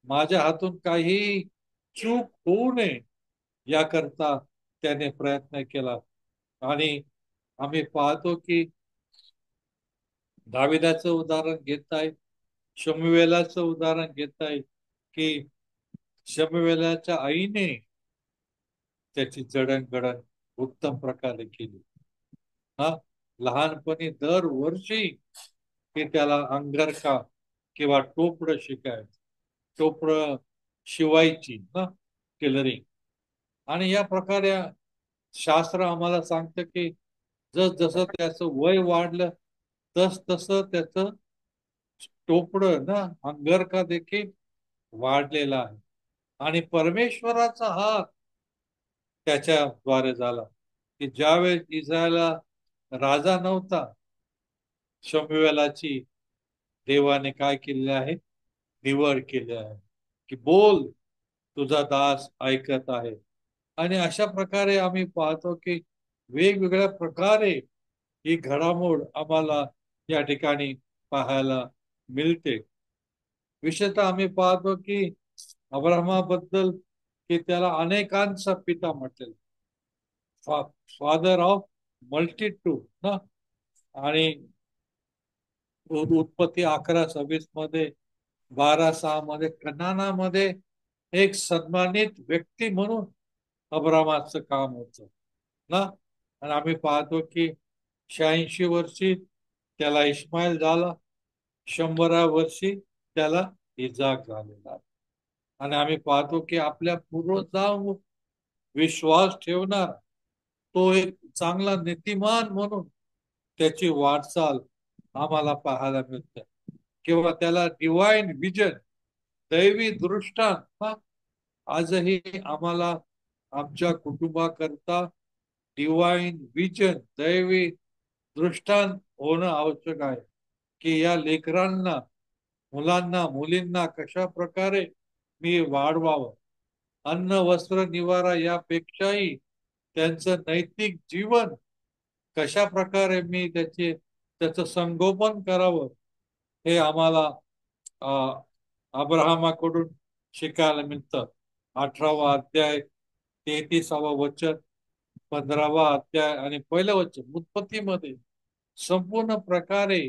माझ्या हातून काही चूक होऊ नये याकरता त्याने प्रयत्न केला. आणि आम्ही पाहतो की दाविदाचं उदाहरण घेता येईल, शमूएलाचं उदाहरण घेता येईल की शमूएलाच्या आईने त्याची जडणघडण उत्तम प्रकारे केली हा. लहानपणी दरवर्षी की त्याला अंगरखा किंवा टोपड शिकायचं, टोपड शिवायची ना, टेलरिंग. आणि या प्रकारे शास्त्र आम्हाला सांगतं की जस जसं त्याचं वय वाढलं तस तसं त्याचं टोपड ना, अंगरखा देखील वाढलेला आहे. आणि परमेश्वराचा हात त्याच्याद्वारे झाला, की ज्यावेळेस इस्रायलला राजा नव्हता, शमूएलाची देवाने काय केलेले आहे, निवड केली आहे, की बोल, तुझा दास ऐकत आहे. आणि अशा प्रकारे आम्ही पाहतो की वेगवेगळ्या प्रकारे ही घडामोड आम्हाला या ठिकाणी पाहायला मिळते. विशेषतः आम्ही पाहतो की अब्राहमाबद्दल की त्याला अनेकांचा पिता म्हटलेला, फादर ऑफ मल्टीट्यूड ना. आणि उत्पत्ती 11:26 मध्ये, 12:6 मध्ये कनानामध्ये एक सन्मानित व्यक्ती म्हणून अब्रामाचं काम होतं ना. आणि आम्ही पाहतो की 86 वर्षी त्याला इस्माईल झाला, 100 वर्षी त्याला इजाक झालेला. आणि आम्ही पाहतो की आपल्या पूर्वजांवर विश्वास ठेवणार तो एक चांगला नीतिमान म्हणून त्याची वाटचाल आम्हाला पाहायला मिळते. किंवा त्याला डिवाइन विजन, दैवी दृष्टांत आजही आम्हाला आमच्या कुटुंबाकरता डिवाइन विजन, दैवी दृष्टांत होणं आवश्यक आहे, की या लेकरांना, मुलांना, मुलींना कशा प्रकारे मी वाढवावं. अन्न, वस्त्र, निवारा यापेक्षाही त्यांचं नैतिक जीवन कशा प्रकारे मी त्याचं संगोपन करावं, हे आम्हाला अब्राहमाकडून शिकायला मिळतं. 18वा अध्याय, 33वा वचन, 15वा अध्याय आणि पहिलं वचन उत्पत्तीमध्ये संपूर्ण प्रकारे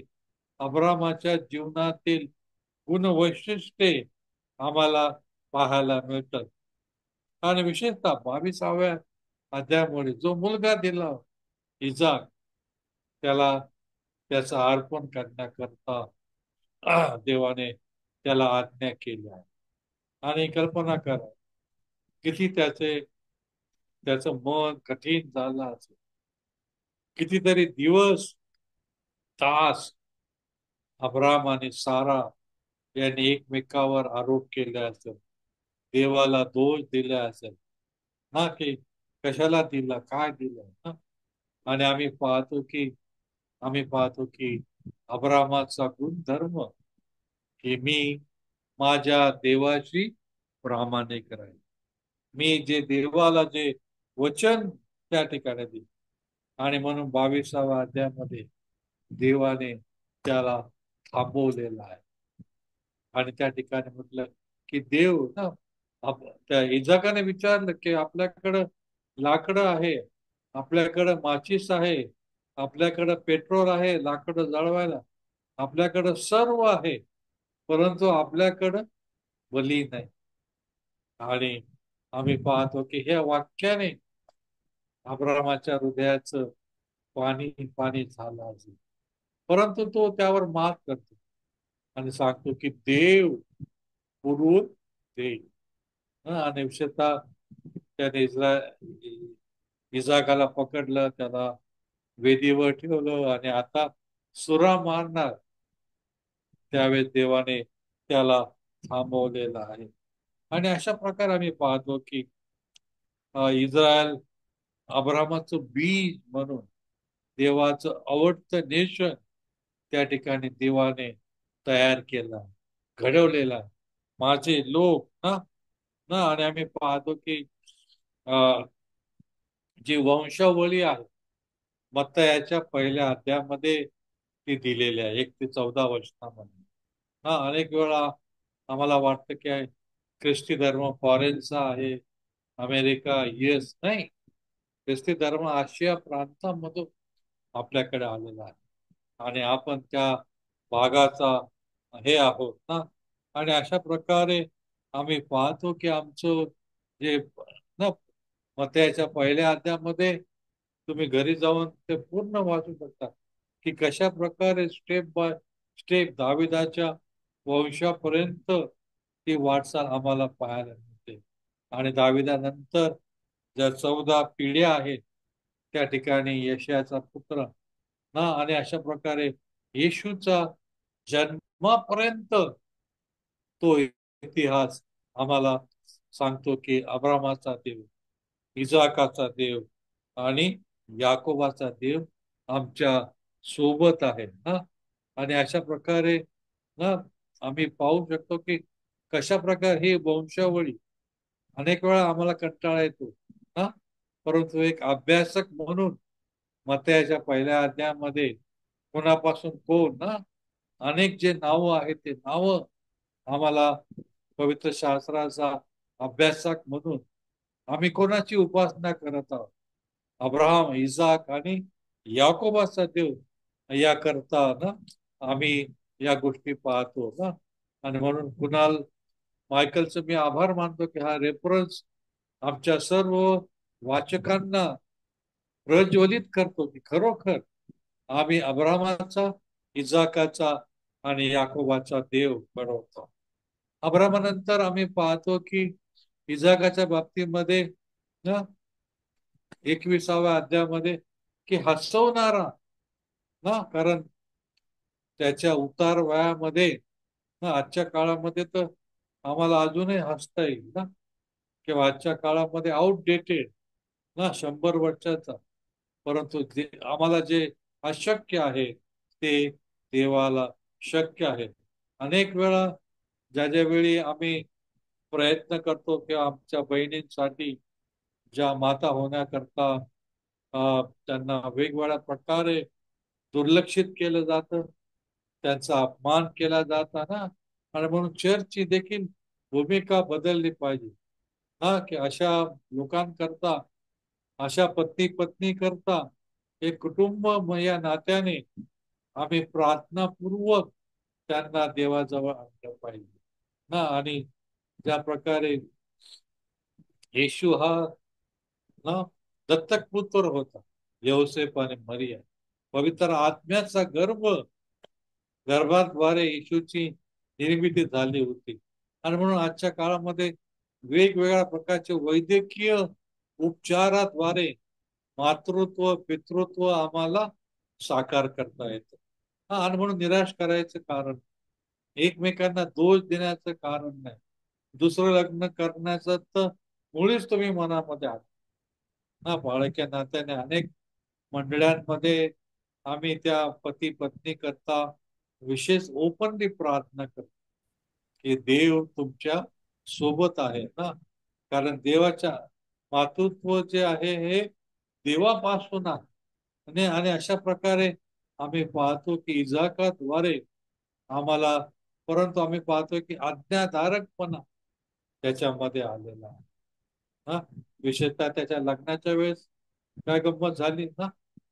अब्रामाच्या जीवनातील गुणवैशिष्ट्ये आम्हाला पाहायला मिळतात. आणि विशेषतः 22व्या अध्यायामुळे जो मुलगा दिला इजाक, त्याला त्याचं अर्पण करण्याकरता देवाने त्याला आज्ञा केली आहे. आणि कल्पना करा किती त्याचं मन कठीण झालं असेल, कितीतरी दिवस, तास अब्राम आणि सारा यांनी एकमेकावर आरोप केले असेल, देवाला दोष दिले असेल ना, की कशाला दिला, काय दिलं ना. आणि आम्ही पाहतो की अब्रामाचा गुणधर्म की मी माझ्या देवाशी प्रामाणिक राहील. मी जे वचन त्या ठिकाणी दिले, आणि म्हणून 22व्या अध्यायामध्ये देवाने त्याला थांबवलेला आहे. आणि त्या ठिकाणी म्हटलं की देव ना, त्या इजाकाने विचारलं की आपल्याकडं लाकडं आहे, आपल्याकडं माचीस आहे, आपल्याकडं पेट्रोल आहे लाकडं जळवायला, आपल्याकडं सर्व आहे, परंतु आपल्याकडं बली नाही. आणि आम्ही पाहतो की ह्या वाक्याने अब्रामाच्या हृदयाचं पाणी पाणी झालं असेल, परंतु तो त्यावर मात करतो आणि सांगतो की देव पुरून देईल. आणि विशेषतः त्याने इजाकाला पकडलं, त्याला वेदीवर ठेवलं आणि आता सुरा मारणार, त्यावेळेस देवाने त्याला थांबवलेला आहे. आणि अशा प्रकारे आम्ही पाहतो की इस्रायल अब्रामाचं बीज म्हणून देवाचं आवडतं नेशन त्या ठिकाणी देवाने तयार केला, घडवलेला, माझे लोक ना ना. आणि आम्ही पाहतो की जी वंशावळी आहे मत्तयाच्या पहिल्या अध्यायामध्ये ती दिलेली आहे, 1 ते 14 वचनामध्ये. अनेक वेळा आम्हाला वाटतं की ख्रिस्ती धर्म फॉरेनचा आहे, अमेरिका, US नाही. ख्रिस्ती धर्म आशिया प्रांतामधून आपल्याकडे आलेला आहे आणि आपण त्या भागाचा हे आहोत ना. आणि अशा प्रकारे आम्ही पाहतो की आमचं जे ना, मत्तयाच्या पहिल्या अध्यायामध्ये तुम्ही घरी जाऊन ते पूर्ण वाचू शकता की कशा प्रकारे स्टेप बाय स्टेप दाविदाच्या वंशापर्यंत ती वाटचाल आम्हाला पाहायला मिळते. आणि दाविदानंतर ज्या 14 पिढ्या आहेत त्या ठिकाणी यशाचा पुत्र ना. आणि अशा प्रकारे येशूचा जन्मापर्यंत तो इतिहास आम्हाला सांगतो की अब्रामाचा देव इजाकाचा देव आणि याकोबाचा देव आमच्या सोबत आहे ना. आणि अशा प्रकारे ना आम्ही पाहू शकतो की कशा प्रकारे ही वंशावळी अनेक वेळा आम्हाला कंटाळा येतो ना, परंतु एक अभ्यासक म्हणून मत्याच्या पहिल्या अध्यायामध्ये कोणापासून कोण ना अनेक जे नाव आहेत ते नाव आम्हाला पवित्र शास्त्राचा अभ्यासक म्हणून आम्ही कोणाची उपासना करत आहोत? अब्राहम, इसाक आणि याकोबाचा देव या करता ना आम्ही या गोष्टी पाहतो ना. आणि म्हणून कुणाल मायकलचं मी आभार मानतो की हा रेफरन्स आमच्या सर्व वाचकांना प्रज्वलित करतो की खरोखर आम्ही अब्राहमाचा, इजाकाचा आणि याकोबाचा देव बनवतो. अब्राहमानंतर आम्ही पाहतो की इजाकाच्या बाबतीमध्ये ना 21व्या अध्यायामध्ये की हसवणारा ना, कारण त्याच्या उतार वयामध्ये ना आजच्या काळामध्ये तर आम्हाला अजूनही हसता येईल ना, किंवा आजच्या काळामध्ये आउटडेटेड ना 100 वर्षाचा, परंतु आम्हाला जे अशक्य आहे ते देवाला शक्य आहे. अनेक वेळा ज्या ज्या वेळी आम्ही प्रयत्न करतो किंवा आमच्या बहिणींसाठी ज्या माता होण्याकरता त्यांना वेगवेगळ्या प्रकारे दुर्लक्षित केलं जातं, त्यांचा अपमान केला जाता ना. आणि म्हणून चर्चची देखील भूमिका बदलली पाहिजे हा, की अशा लोकांकरता, अशा पत्नी पत्नी करता एक कुटुंब या नात्याने आम्ही प्रार्थनापूर्वक त्यांना देवाजवळ आणलं पाहिजे ना. आणि ज्या प्रकारे येशू हा ना दत्तक पुत्र होता, यौसेफ आणि मरिया, पवित्र आत्म्याचा गर्भाद्वारे येशूची निर्मिती झाली होती. आणि म्हणून आजच्या काळामध्ये वेगवेगळ्या प्रकारचे वैद्यकीय उपचाराद्वारे मातृत्व पितृत्व आम्हाला साकार करता येतं हा. आणि म्हणून निराश करायचं कारण, एकमेकांना दोष देण्याचं कारण नाही. दुसरं लग्न करण्याचं तर मुळीच तुम्ही मनामध्ये आहात ना. बाळक्या नात्याने अनेक मंडळांमध्ये आम्ही त्या पती पत्नी करता विशेष ओपनली प्रार्थना करतो की देव तुमच्या सोबत आहे ना. कारण देवाच्या मातृत्व जे आहे हे देवापासून आहे. आणि अशा प्रकारे आम्ही पाहतो की इजाकाद्वारे आम्हाला, परंतु आम्ही पाहतो की आज्ञाधारकपणा त्याच्यामध्ये आलेला आहे ना. विशेषतः त्याच्या लग्नाच्या वेळेस काय गंमत झाली ना,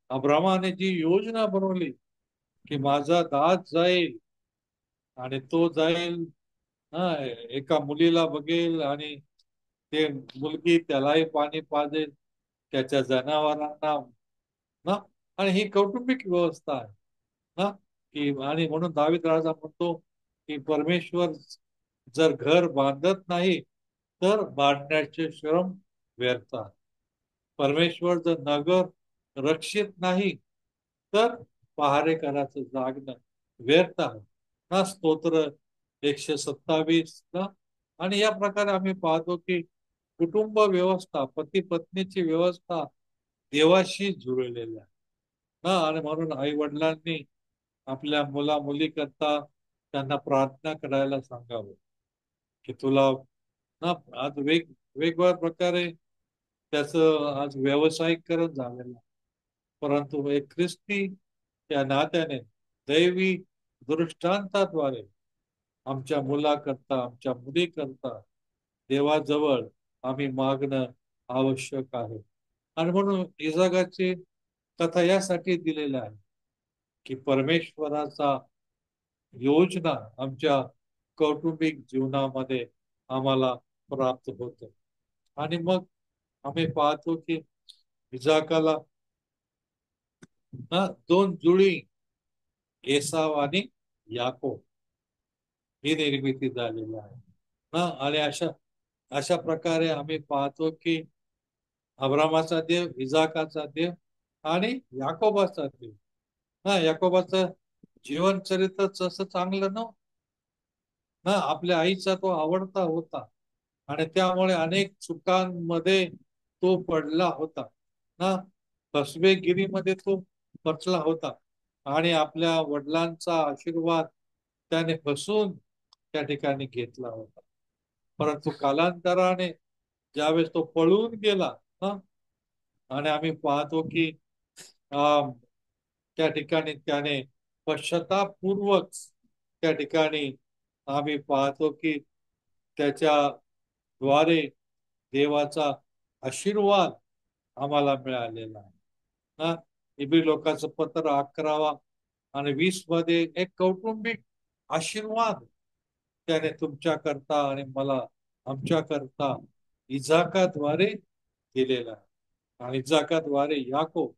अब्रामाने जी योजना बनवली की माझा दास जाईल आणि तो जाईल हा, एका मुलीला बघेल आणि ते मुलगी त्यालाही पाणी पाजेल, त्याच्या जनावरांना ना. आणि ही कौटुंबिक व्यवस्था आहे ना. की आणि म्हणून दावीद राजा म्हणतो की परमेश्वर जर घर बांधत नाही तर बांधण्याचे श्रम व्यर्थ आहे. परमेश्वर जर नगर रक्षित नाही तर पहारेकराचं जागणं व्यर्थ आहे ना. स्तोत्र 127 ना. आणि या प्रकारे आम्ही पाहतो की कुटुंब व्यवस्था, पती पत्नीची व्यवस्था देवाशी जुळलेली आहे ना. आणि म्हणून आई वडिलांनी आपल्या मुला मुली करता त्यांना प्रार्थना करायला सांगावं की तुला ना आज वेगवेगळ्या प्रकारे त्याचं आज व्यावसायिकरण झालेलं आहे, परंतु एक ख्रिस्ती त्या नात्याने दैवी दृष्टांताद्वारे आमच्या मुलाकरता, आमच्या मुलीकरता देवाजवळ आम्ही मागणं आवश्यक आहे. आणि म्हणून इजागाची कथा यासाठी दिलेली आहे की परमेश्वराचा योजना आमच्या कौटुंबिक जीवनामध्ये आम्हाला प्राप्त होते. आणि मग आम्ही पाहतो की इजाकाला ना 2 जुळी एसाव आणि याकोब ही निर्मिती झालेली आहे ना. आणि अशा अशा प्रकारे आम्ही पाहतो की अब्रामाचा देव, इजाकाचा देव आणि याकोबाचा देव ना. याकोबाचं जीवन चरित्र असं चांगलं नव्हतं ना, आपल्या आईचा तो आवडता होता आणि त्यामुळे अनेक चुकांमध्ये तो पडला होता ना, कसबेगिरीमध्ये तो पचला होता आणि आपल्या वडिलांचा आशीर्वाद त्याने फसून त्या ठिकाणी घेतला होता. परंतु कालांतराने ज्यावेळेस तो पळून गेला ना, आणि आम्ही पाहतो की त्या ठिकाणी त्याने पश्चातापूर्वक त्या ठिकाणी आम्ही पाहतो की त्याच्याद्वारे देवाचा आशीर्वाद आम्हाला मिळालेला आहे ना. इब्री लोकांचं पत्र 11 आणि 20 मध्ये एक कौटुंबिक आशीर्वाद त्याने तुमच्या करता आणि मला आमच्या करता इजाकाद्वारे दिलेला आहे. आणि इजाकाद्वारे याकोब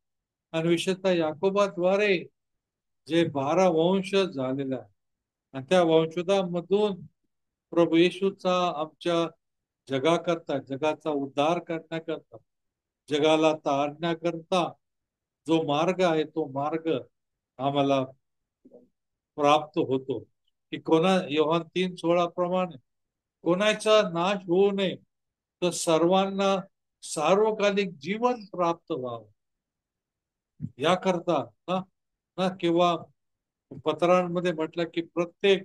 आणि विशेषतः याकोबाद्वारे जे 12 वंश झालेला आहे आणि त्या वंशजामधून प्रभू येशूचा आमच्या जगाकरता, जगाचा उद्धार करण्याकरता, जगाला तारण्याकरता जो मार्ग आहे तो मार्ग आम्हाला प्राप्त होतो की योहान 3:16 प्रमाणे कोणाचा नाश होऊ नये तर सर्वांना सार्वकालिक जीवन प्राप्त व्हावं याकरता ना ना किंवा पत्रांमध्ये म्हटलं की प्रत्येक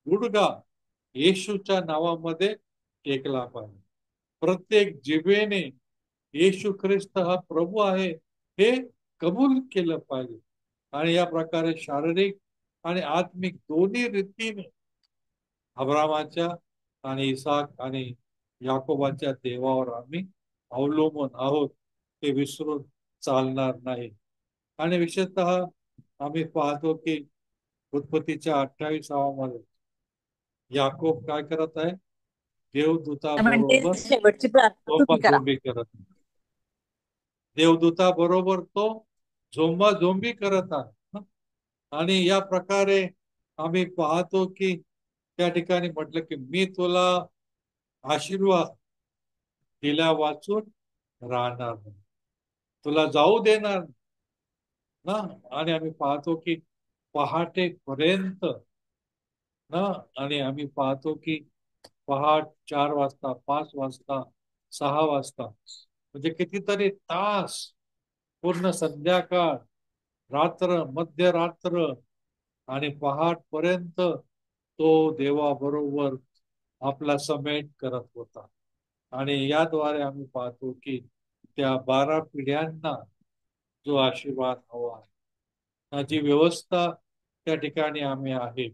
गुडघा येशूच्या नावामध्ये टेकला पाहिजे. प्रत्येक जिभेने येशू ख्रिस्त हा प्रभू आहे हे कबूल केलं पाहिजे. आणि या प्रकारे शारीरिक आणि आत्मिक दोन्ही रीतीने अब्रामाच्या आणि इसाक आणि याकोबाच्या देवावर आम्ही अवलंबून आहोत ते विसरून चालणार नाही. आणि विशेषतः आम्ही पाहतो की उत्पत्तीच्या 28मध्ये याकोब काय करत आहे, म्हणते देवदूताबरोबर शेवटची प्रार्थना तुम्ही करा. झोंबाझोंबी करत आहे. देवदूताबरोबर तो झोंबाझोंबी करत आहे. आणि या प्रकारे आम्ही पाहतो की त्या ठिकाणी म्हटलं की मी तुला आशीर्वाद दिल्या वाचून राहणार नाही, तुला जाऊ देणार ना. आणि आम्ही पाहतो की पहाटेपर्यंत ना, आणि आम्ही पाहतो की पहाट 4 वाजता, 5 वाजता, 6 वाजता म्हणजे कितीतरी तास, पूर्ण संध्याकाळ, रात्र, मध्यरात्र आणि पहाटपर्यंत तो देवाबरोबर आपला समेट करत होता. आणि याद्वारे आम्ही पाहतो की त्या 12 पिढ्यांना जो आशीर्वाद हवा आहे, जी व्यवस्था त्या ठिकाणी आम्ही आहे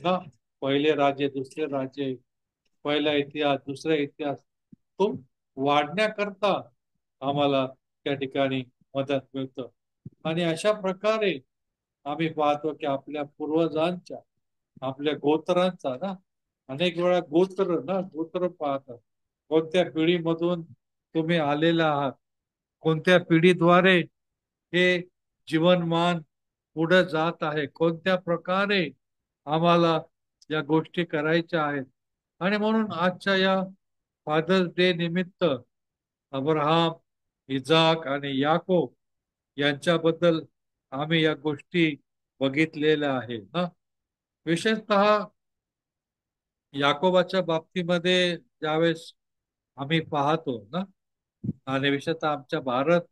ना, पहिले राज्य, दुसरे राज्य, पहिला इतिहास, दुसरा इतिहास, तो वाढण्याकरता आम्हाला त्या ठिकाणी मदत मिळतं. आणि अशा प्रकारे आम्ही पाहतो की आपल्या पूर्वजांच्या, आपल्या गोत्रांचा ना, अनेक वेळा गोत्र पाहतात, कोणत्या पिढीमधून तुम्ही आलेला आहात, कोणत्या पिढीद्वारे हे जीवनमान पुढे जात आहे, कोणत्या प्रकारे आम्हाला या गोष्टी करायच्या आहेत. आणि म्हणून आजच्या या फादर्स डे निमित्त अब्राहम, इजाक आणि याकोब यांच्याबद्दल आम्ही या गोष्टी बघितलेल्या आहेत ना. विशेषतः याकोबाच्या बाबतीमध्ये ज्यावेळेस आम्ही पाहतो ना, आणि विशेषतः आमच्या भारत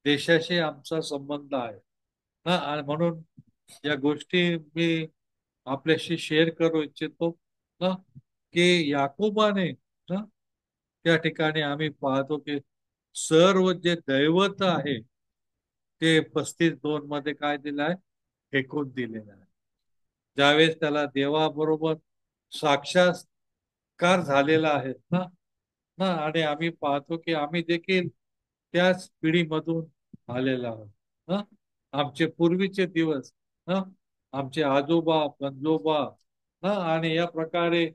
देशाशी आमचा संबंध आहे ना, आणि म्हणून या गोष्टी मी आपल्याशी शेअर करू इच्छितो ना, की याकोबाने ना त्या ठिकाणी आम्ही पाहतो की सर्व जे दैवत आहे ते 35:2 मध्ये काय दिलं आहे, फेकून दिलेलं आहे. ज्यावेळेस त्याला देवाबरोबर साक्षात्कार झालेला आहे ना ना, आणि आम्ही पाहतो की आम्ही देखील त्याच पिढीमधून आलेला आहोत ना. आमचे पूर्वीचे दिवस ना, आमचे आजोबा, पणजोबा ना, आणि या प्रकारे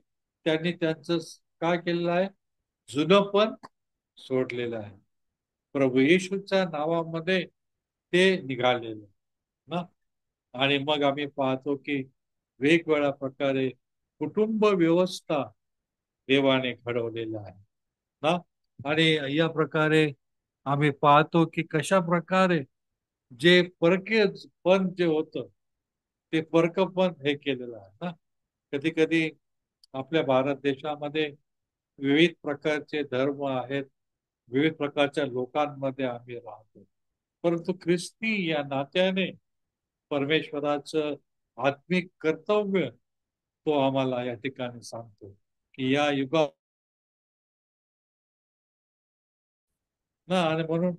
त्यांनी त्यांचं काय केलेलं आहे, जुनं पण सोडलेलं आहे. प्रभू येशूच्या नावामध्ये ते निघालेले ना. आणि मग आम्ही पाहतो की वेगवेगळ्या प्रकारे कुटुंब व्यवस्था देवाने घडवलेला आहे ना. आणि या प्रकारे आम्ही पाहतो की कशा प्रकारे जे परकीय पण जे होतं ते परक पण हे केलेलं आहे ना. कधी कधी आपल्या भारत देशामध्ये विविध प्रकारचे धर्म आहेत, विविध प्रकारच्या लोकांमध्ये आम्ही राहतो, परंतु ख्रिस्ती या नात्याने परमेश्वराचं आत्मिक कर्तव्य तो आम्हाला या ठिकाणी सांगतो की या युगात ना, आणि म्हणून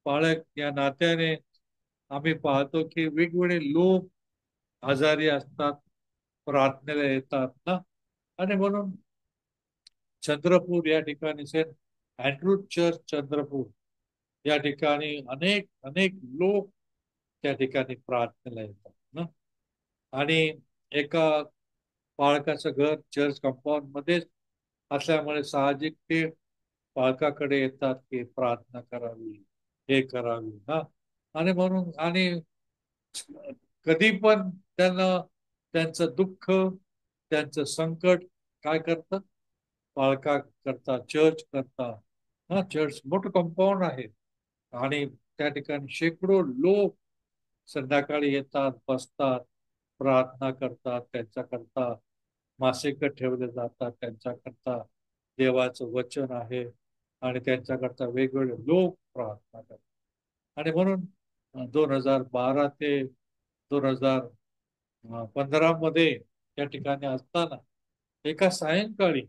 पाळक या नात्याने आम्ही पाहतो की वेगवेगळे लोक आजारी असतात, प्रार्थनेला येतात ना, आणि म्हणून चंद्रपूर या ठिकाणी सेंट अँड्रू चर्च चंद्रपूर या ठिकाणी अनेक अनेक लोक त्या ठिकाणी प्रार्थनेला येतात ना, आणि एका पाळकाचं घर चर्च कंपाऊंड मध्येच असल्यामुळे साहजिक ते पालकाकडे येतात की प्रार्थना करावी, हे करावी ना, आणि म्हणून आणि कधी पण त्यांना त्यांचं दुःख, त्यांचं संकट काय करतात, पालका करता, चर्च करता हा, चर्च मोठं कंपाऊंड आहे आणि त्या ठिकाणी शेकडो लोक संध्याकाळी येतात, बसतात, प्रार्थना करतात, त्यांच्याकरता मासिक ठेवले जातात, त्यांच्याकरता देवाचं वचन आहे आणि त्यांच्याकरता वेगवेगळे लोक प्रार्थना करतात. आणि म्हणून 2012 ते 2015 मध्ये त्या ठिकाणी असताना एका सायंकाळी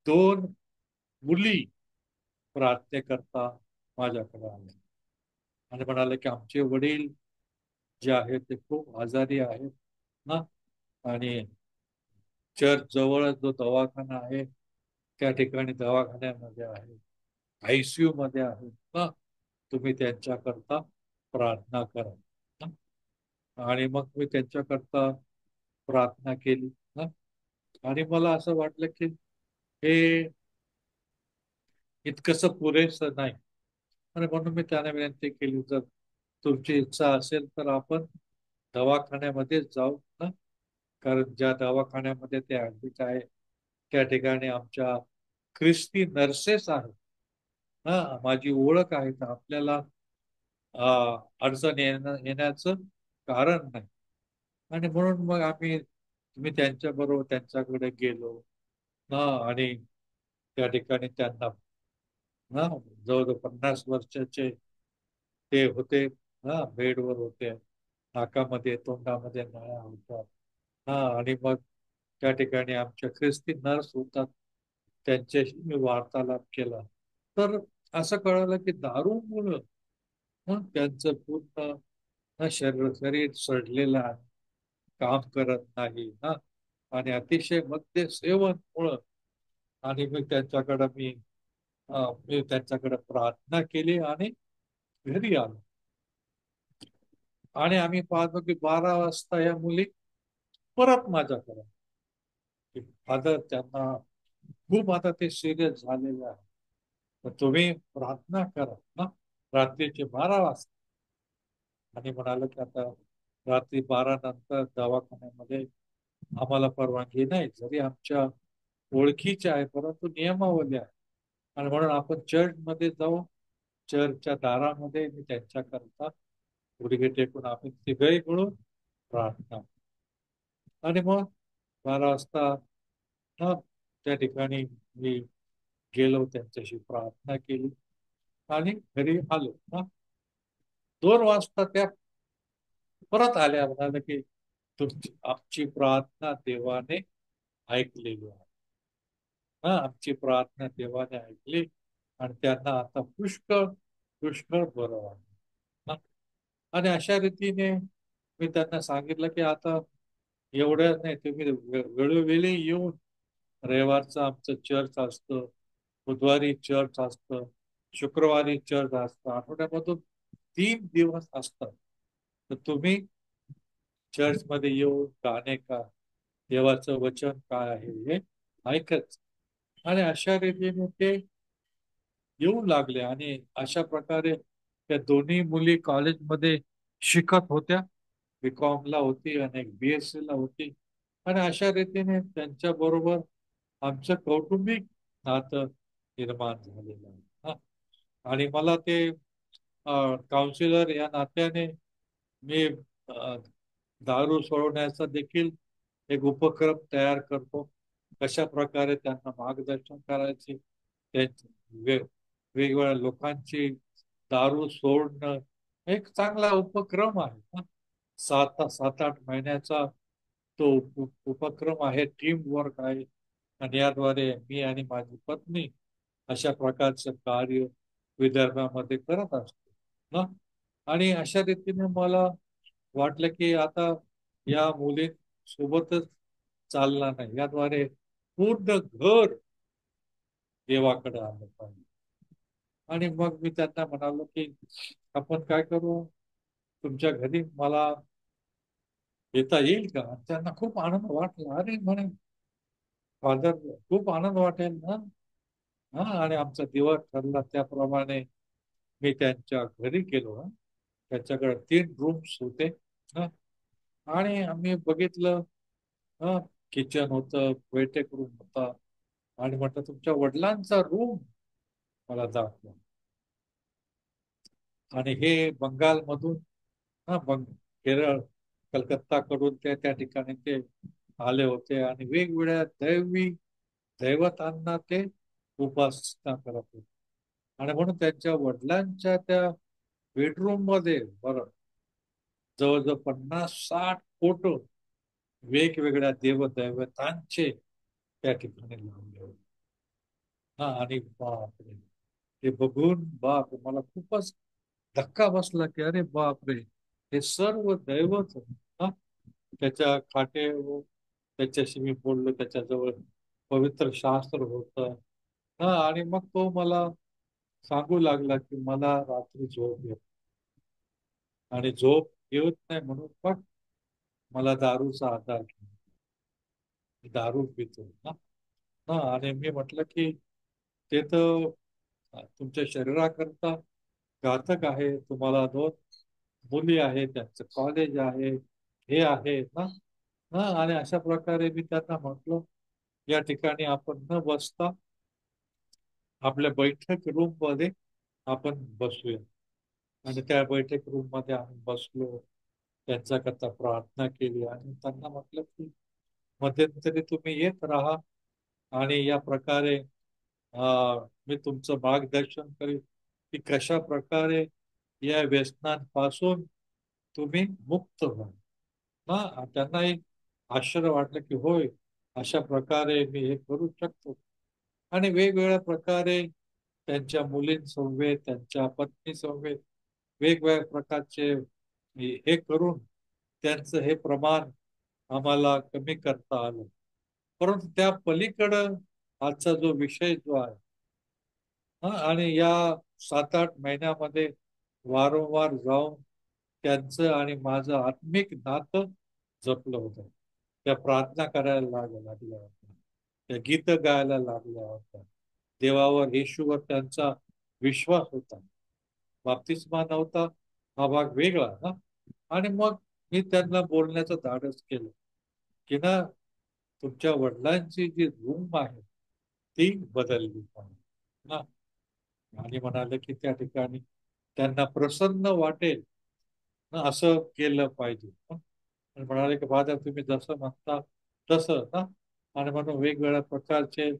2 मुली प्रार्थनेकरता माझ्याकडे आल्या आणि म्हणाले की आमचे वडील जे आहेत ते खूप आजारी आहेत ना, आणि चर्च जवळ जो दवाखाना आहे त्या ठिकाणी दवाखान्यामध्ये आहे, आयसीयू मध्ये आहे ना, तुम्ही त्यांच्याकरता प्रार्थना करा ना. आणि मग मी त्यांच्याकरता प्रार्थना केली ना, आणि मला असं वाटलं की हे इतकंस पुरेसं नाही, आणि म्हणून मी त्यांना विनंती केली, जर तुमची इच्छा असेल तर आपण दवाखान्यामध्ये जाऊ ना, कारण ज्या दवाखान्यामध्ये ते ऍडमिट आहे त्या ठिकाणी आमच्या ख्रिस्ती नर्सेस आहेत हा, माझी ओळख आहे, तर आपल्याला अडचण येण्याचं कारण नाही. आणि म्हणून मग मी त्यांच्या बरोबर त्यांच्याकडे गेलो ना, आणि त्या ठिकाणी त्यांना ना जवळजवळ 50 वर्षाचे ते होते हा, बेडवर होते, नाकामध्ये तोंडामध्ये नळ्या होत्या हा, आणि मग त्या ठिकाणी आमच्या ख्रिस्ती नर्स होतात, त्यांच्याशी मी वार्तालाप केला, तर असं कळालं की दारूमुळं त्यांचं पूर्ण शरीर सडलेलं आहे, काम करत नाही ना, आणि अतिशय मद्य सेवन मुळे, आणि मी त्यांच्याकडे प्रार्थना केली आणि घरी आलो. आणि आम्ही पाहतो की 12 वाजता या मुली परत माझ्याकडे, फादर त्यांना खूप आता ते सिरियस झालेले आहे, तर तुम्ही प्रार्थना करा ना, रात्रीचे 12 वाजता. आणि म्हणाल की आता रात्री 12 नंतर दवाखान्यामध्ये आम्हाला परवानगी नाही, जरी आमच्या ओळखीचे आहे परंतु नियमावली आहे, आणि म्हणून आपण चर्च मध्ये जाऊ. चर्चच्या दारामध्ये मी त्यांच्याकरता गुडघे टेकून आम्ही तिघही मिळून प्रार्थना, आणि मग 12 वाजता ना त्या ठिकाणी मी गेलो, त्यांच्याशी प्रार्थना केली आणि घरी आलो ना. 2 वाजता त्या परत आल्या, म्हणाले की तुमची आमची प्रार्थना देवाने ऐकलेली आहे हा, आमची प्रार्थना देवाने ऐकली आणि त्यांना आता पुष्कळ पुष्कळ बरं वाटलं. आणि अशा रीतीने मी त्यांना सांगितलं की आता एवढ्या नाही, तुम्ही वेळोवेळी येऊन, रविवारचं आमचं चर्च असतं, बुधवारी चर्च असतं, शुक्रवारी चर्च असतं, आठवड्यामधून 3 दिवस असतात, तर तुम्ही चर्चमध्ये येऊन गाणे का, देवाचं वचन काय आहे हे ऐकत. आणि अशा रीतीने ते येऊ लागले, आणि अशा प्रकारे त्या दोन्ही मुली कॉलेजमध्ये शिकत होत्या, बीकॉमला होती आणि एक BSc ला होती, आणि अशा रीतीने त्यांच्या बरोबर आमचं कौटुंबिक नातं निर्माण झालेलं आहे हा. आणि मला ते काउन्सिलर या नात्याने मी दारू सोडवण्याचा देखील एक उपक्रम तयार करतो, कशा प्रकारे त्यांना मार्गदर्शन करायचे, वेगवेगळ्या लोकांची दारू सोडणं एक चांगला उपक्रम आहे ना. 7-8 महिन्याचा तो उपक्रम आहे, टीम वर्क आहे. आणि याद्वारे मी आणि माझी पत्नी अशा प्रकारचं कार्य विदर्भामध्ये करत असतो ना. आणि अशा रीतीने मला वाटलं की आता या मुली सोबतच चालणार नाही, याद्वारे पूर्ण घर देवाकडे आलं पाहिजे. आणि मग मी त्यांना म्हणालो की आपण काय करू, तुमच्या घरी मला येता येईल का? त्यांना खूप आनंद वाटला. अरे म्हणे फादर, खूप आनंद वाटेल ना. हा, आणि आमचा दिवस ठरला त्याप्रमाणे मी त्यांच्या घरी गेलो. त्यांच्याकडे 3 रूम्स होते. हा, आणि आम्ही बघितलं. हा, किचन होतं, बैठक रूम होता. आणि म्हटलं तुमच्या वडिलांचा रूम मला दाखवा. आणि हे बंगालमधून, केरळ, कलकत्ता कडून ते त्या ठिकाणी ते आले होते आणि वेगवेगळ्या दैवतांना ते उपासना करत होते. आणि म्हणून त्यांच्या वडिलांच्या त्या बेडरूम मध्ये बरं जवळजवळ 50-60 फोटो वेगवेगळ्या देवदैवतांचे त्या ठिकाणी लावले होते. हा, आणि बापरे, ते बघून बाप मला खूपच धक्का बसला की अरे बापरे, हे सर्व दैवत. हा, त्याच्या खाटे त्याच्याशी मी बोललो, त्याच्याजवळ पवित्र शास्त्र होतं. हा, आणि मग तो मला सांगू लागला की मला रात्री झोप येत आणि झोप येत नाही म्हणून पण मला दारूचा आधार घ्या, दारू पितो ना. हा, आणि मी म्हटलं की ते तर तुमच्या शरीराकरता घातक आहे. तुम्हाला 2 मुली आहेत, त्यांचं कॉलेज आहे, हे आहे ना. हा, आणि अशा प्रकारे मी त्यांना म्हटलो या ठिकाणी आपण न बसता आपल्या बैठक रूम मध्ये आपण बसूया. आणि त्या बैठक रूम मध्ये आम्ही बसलो, त्यांच्याकरता प्रार्थना केली आणि त्यांना म्हटलं की मध्यंतरी तुम्ही येत राहा आणि या प्रकारे मी तुमचं मार्गदर्शन करेन की कशा प्रकारे या व्यसनांपासून तुम्ही मुक्त व्हा. त्यांना एक आश्चर्य वाटलं की होय, अशा प्रकारे मी हे करू शकतो. आणि वेगवेगळ्या प्रकारे त्यांच्या मुलींसमवेत, त्यांच्या पत्नीसमवेत वेगवेगळ्या प्रकारचे हे करून त्यांचं हे प्रमाण आम्हाला कमी करता आलं. परंतु त्या पलीकडं आजचा जो विषय जो आहे, आणि या 7-8 महिन्यामध्ये वारंवार जाऊन त्यांचं आणि माझं आत्मिक नातं जपलं होतं. त्या प्रार्थना करायला लागल्या होत्या, त्या गीत गायला लागल्या होत्या, देवावर, येशूवर त्यांचा विश्वास होता. बाप्तिस्मा नव्हता, हा भाग वेगळा ना. आणि मग मी त्यांना बोलण्याचं धाडस केलं की ना, तुमच्या वडिलांची जी रूम आहे ती बदलली पाहिजे ना. आणि म्हणाले की त्या ठिकाणी त्यांना प्रसन्न वाटेल ना, असं केलं पाहिजे. आणि म्हणाले की फादर, तुम्ही जसं म्हणता तसं ना. आणि म्हणून वेगवेगळ्या प्रकारचे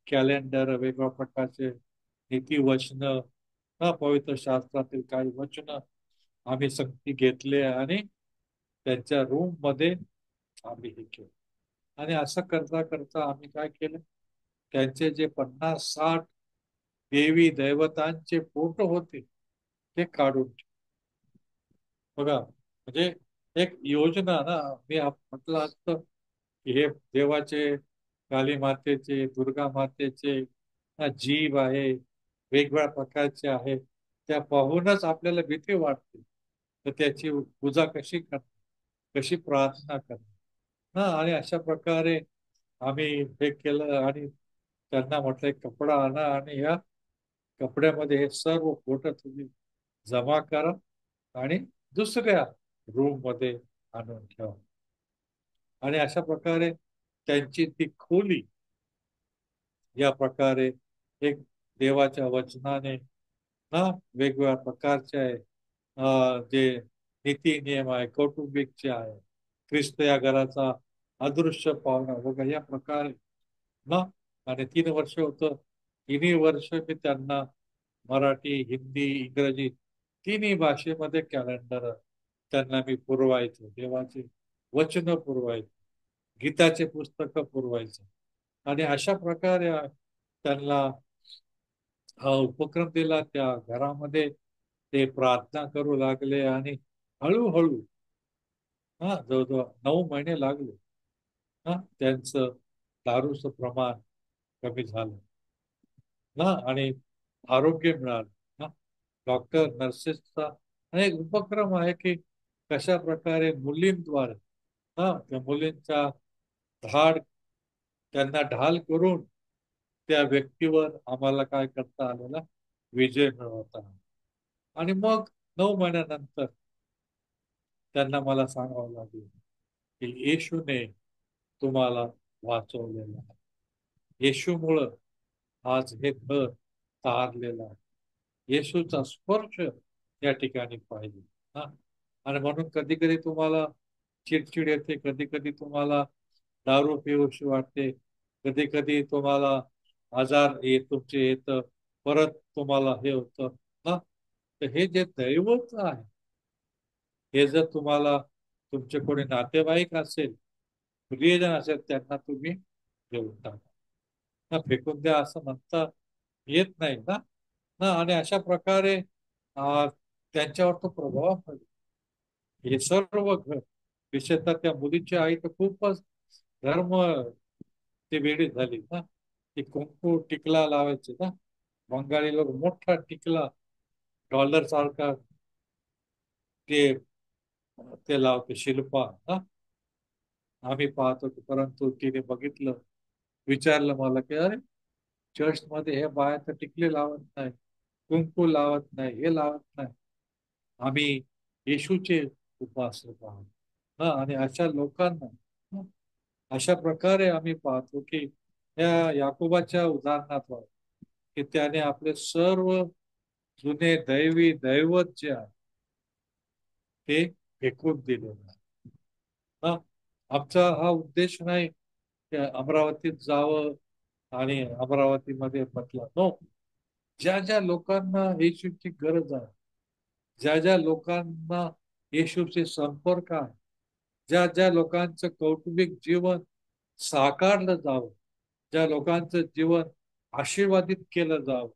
कॅलेंडर, वेगवेगळ्या प्रकारचे नीतिवचन ना, पवित्र शास्त्रातील काही वचन आम्ही सक्ती घेतले आणि त्यांच्या रूम मध्ये आम्ही हे केलं. आणि असं करता करता आम्ही काय केलं, त्यांचे जे 50-60 देवी दैवतांचे फोटो होते ते काढून ठेवले. बघा, म्हणजे एक योजना ना. मी म्हटलं असतं की हे देवाचे, काली मातेचे, दुर्गा मातेचे जीव आहे, वेगवेगळ्या प्रकारचे आहे, त्या पाहूनच आपल्याला भीती वाटते. तर त्याची पूजा कशी करणार, कशी प्रार्थना करणार ना. आणि अशा प्रकारे आम्ही हे केलं आणि त्यांना म्हटलं एक कपडा आणा आणि या कपड्यामध्ये हे सर्व फोटो तुम्ही जमा करा आणि दुसऱ्या रूम मध्ये आणून ठेवा. आणि अशा प्रकारे त्यांची ती खोली या प्रकारे एक देवाच्या वचनाने ना, वेगवेगळ्या प्रकारचे आहे, जे नीती नियम आहे, कौटुंबिकचे आहे, ख्रिस्त या घराचा अदृश्य पावना वगैरे या प्रकारे ना. आणि 3 वर्ष होतं, 3 वर्ष मी त्यांना मराठी, हिंदी, इंग्रजी तिन्ही भाषेमध्ये कॅलेंडर त्यांना मी पुरवायचो. देवाचे वचन पुरवायचं, गीताचे पुस्तक पुरवायचं. आणि अशा प्रकारे त्यांना हा उपक्रम दिला. त्या घरामध्ये ते प्रार्थना करू लागले आणि हळूहळू जवळजवळ 9 महिने लागले त्यांचं दारूचं प्रमाण कमी झालं आणि आरोग्य मिळालं डॉक्टर नर्सेसचा अनेक उपक्रम आहे की कशा प्रकारे मुलींद्वारे त्या मुलींचा धाड त्यांना ढाल करून त्या व्यक्तीवर आम्हाला काय करता आलेला विजय मिळवता आला. आणि मग 9 महिन्यानंतर त्यांना मला सांगावं लागेल की येशूने तुम्हाला वाचवलेलं आहे. येशूमुळं आज हे घर तारलेलं आहे. येशूचा स्पर्श या ठिकाणी पाहिजे आणि म्हणून कधी कधी तुम्हाला चिडचिड येते, कधी कधी तुम्हाला दारू पिऊशी वाटते, कधी कधी तुम्हाला आजार तुमचे येतं, परत तुम्हाला हे होतं तर हे जे दैवत आहे हे जर तुम्हाला तुमचे कोणी नातेवाईक असेल, प्रियजन असेल, त्यांना तुम्ही देऊन टाका, फेकून द्या असं म्हणता येत नाही आणि अशा प्रकारे त्यांच्यावर तो प्रभाव पडला. हे सर्व घर, विशेषतः त्या मुलीची आई तर खूपच धर्म ती वेळी झाली ती कुंकू टिकला लावायची बंगाली लोक मोठा टिकला डॉलर सारखा ते ते लावते शिल्पा आम्ही पाहतो. परंतु तिने बघितलं, विचारलं मला की अरे चर्च मध्ये हे बाया तर टिकले लावत नाही, कुंकू लावत नाही, हे लावत नाही. आम्ही येशूचे उपासक आहोत आणि अशा लोकांना अशा प्रकारे आम्ही पाहतो की या याकोबाच्या उदाहरणात की त्याने आपले सर्व जुने दैवी दैवत जे आहे ते फेकून दिलेलं आहे. आमचा हा उद्देश नाही की अमरावतीत जावं आणि अमरावतीमध्ये म्हटलं नो. ज्या ज्या लोकांना येशूची गरज आहे, ज्या ज्या लोकांना येशूचे संपर्क आहे, ज्या ज्या लोकांचं कौटुंबिक जीवन साकारलं जावं, ज्या लोकांचं जीवन आशीर्वादित केलं जावं,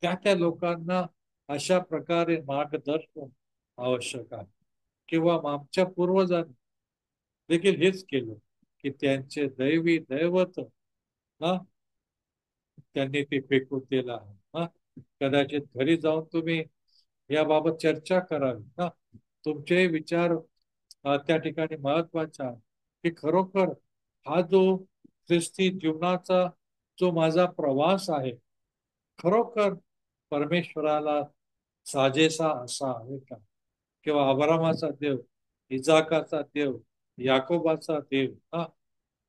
त्या त्या लोकांना अशा प्रकारे मार्गदर्शन आवश्यक आहे. किंवा आमच्या पूर्वजांनी देखील हेच केलं की त्यांचे दैवी दैवत त्यांनी ते फेकून दिलं आहे. कदाचित घरी जाऊन तुम्ही याबाबत चर्चा करावी तुमचे विचार त्या ठिकाणी महत्वाचा आहे की खरोखर हा जो ख्रिस्ती जीवनाचा जो माझा प्रवास आहे खरोखर परमेश्वराला साजेसा असा आहे का? किंवा अब्रामाचा देव, इजाकाचा देव, याकोबाचा देव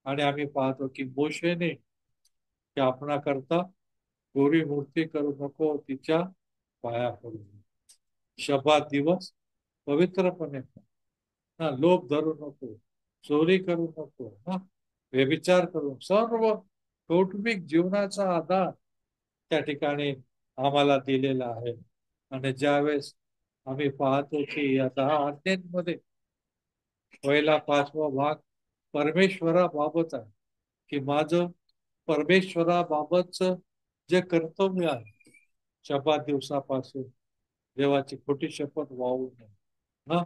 आणि आम्ही पाहतो की मोशेने की आपणाकरता गोरी मूर्ती करू नको, तिच्या पाया पडू. शब्दात दिवस पवित्रपणे लोभ धरू नको, चोरी करू नको व्यभिचार करू. सर्व कौटुंबिक जीवनाचा आधार त्या ठिकाणी आम्हाला दिलेला आहे. आणि ज्यावेळेस आम्ही पाहतो की या 10 आज्ञांमध्ये पहिला 5वा भाग परमेश्वराबाबत आहे की माझं परमेश्वराबाबतच जे कर्तव्य आहे, शब्दात दिवसापासून देवाची खोटी शपथ वाहू नये,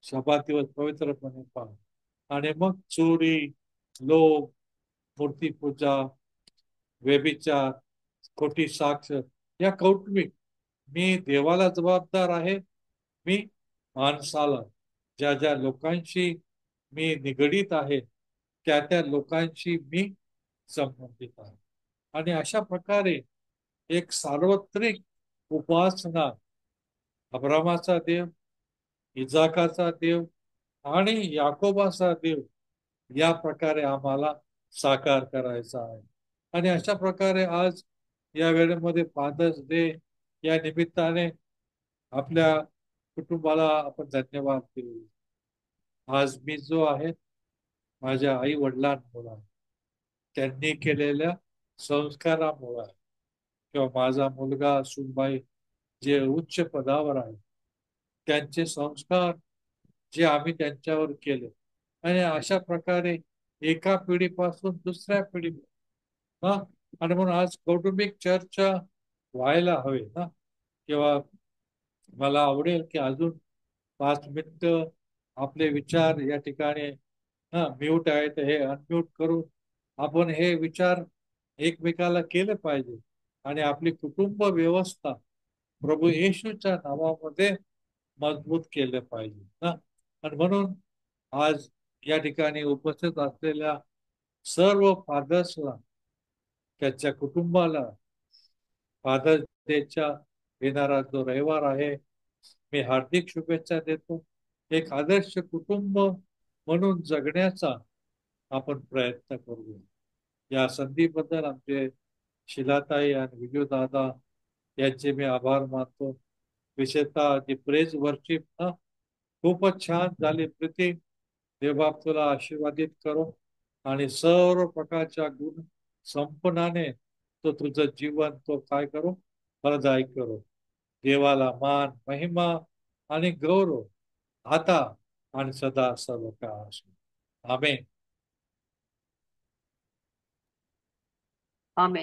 शब्दात दिवस पवित्रपणे पाहा. आणि मग चोरी, लोभ, मूर्तीपूजा, व्यभिचार, खोटी साक्ष या कौटुंबिक, मी देवाला जबाबदार आहे, मी माणसाला, ज्या ज्या लोकांशी मी निगडीत आहे त्या त्या लोकांशी मी संबंधित आहे. आणि अशा प्रकारे एक सार्वत्रिक उपासना अब्रामाचा देव, इजाकाचा देव आणि याकोबाचा देव या प्रकारे आम्हाला साकार करायचा आहे. आणि अशा प्रकारे आज या वेळेमध्ये फादर्स डे या निमित्ताने आपल्या कुटुंबाला आपण धन्यवाद देऊ. आज मी जो आहे माझ्या आई वडिलांमुळे, त्यांनी केलेल्या संस्कारामुळे किंवा माझा मुलगा सुनबाई जे उच्च पदावर आहे त्यांचे संस्कार जे आम्ही त्यांच्यावर केले आणि अशा प्रकारे एका पिढीपासून दुसऱ्या पिढी ना, आणि म्हणून आज कौटुंबिक चर्चा व्हायला हवे ना. किंवा मला आवडेल की अजून 5 मिनिटं आपले विचार या ठिकाणी म्यूट आहेत हे अनम्यूट करून आपण हे विचार एकमेकाला केले पाहिजे आणि आपली कुटुंब व्यवस्था प्रभू येशूच्या नावामध्ये मजबूत केले पाहिजे ना. आणि म्हणून आज या ठिकाणी उपस्थित असलेल्या सर्व फादर्सला त्याच्या कुटुंबाला फादर्स डेच्या येणारा जो रविवार आहे मी हार्दिक शुभेच्छा देतो. एक आदर्श कुटुंब म्हणून जगण्याचा आपण प्रयत्न करूया. या संधीबद्दल आमचे शिलाताई आणि विजू दादा यांचे मी आभार मानतो. विशेषतः जी प्रेज वर्शिप खूपच छान झाली. प्रीती देवबाप तुला आशीर्वादित करो आणि सर्व प्रकारच्या गुण संपन्नाने तो तुझं जीवन तो काय करो फलदायी करो. देवाला मान महिमा आणि गौरव आता आणि सदा सर्व काळ असो. आमेन. आमेन.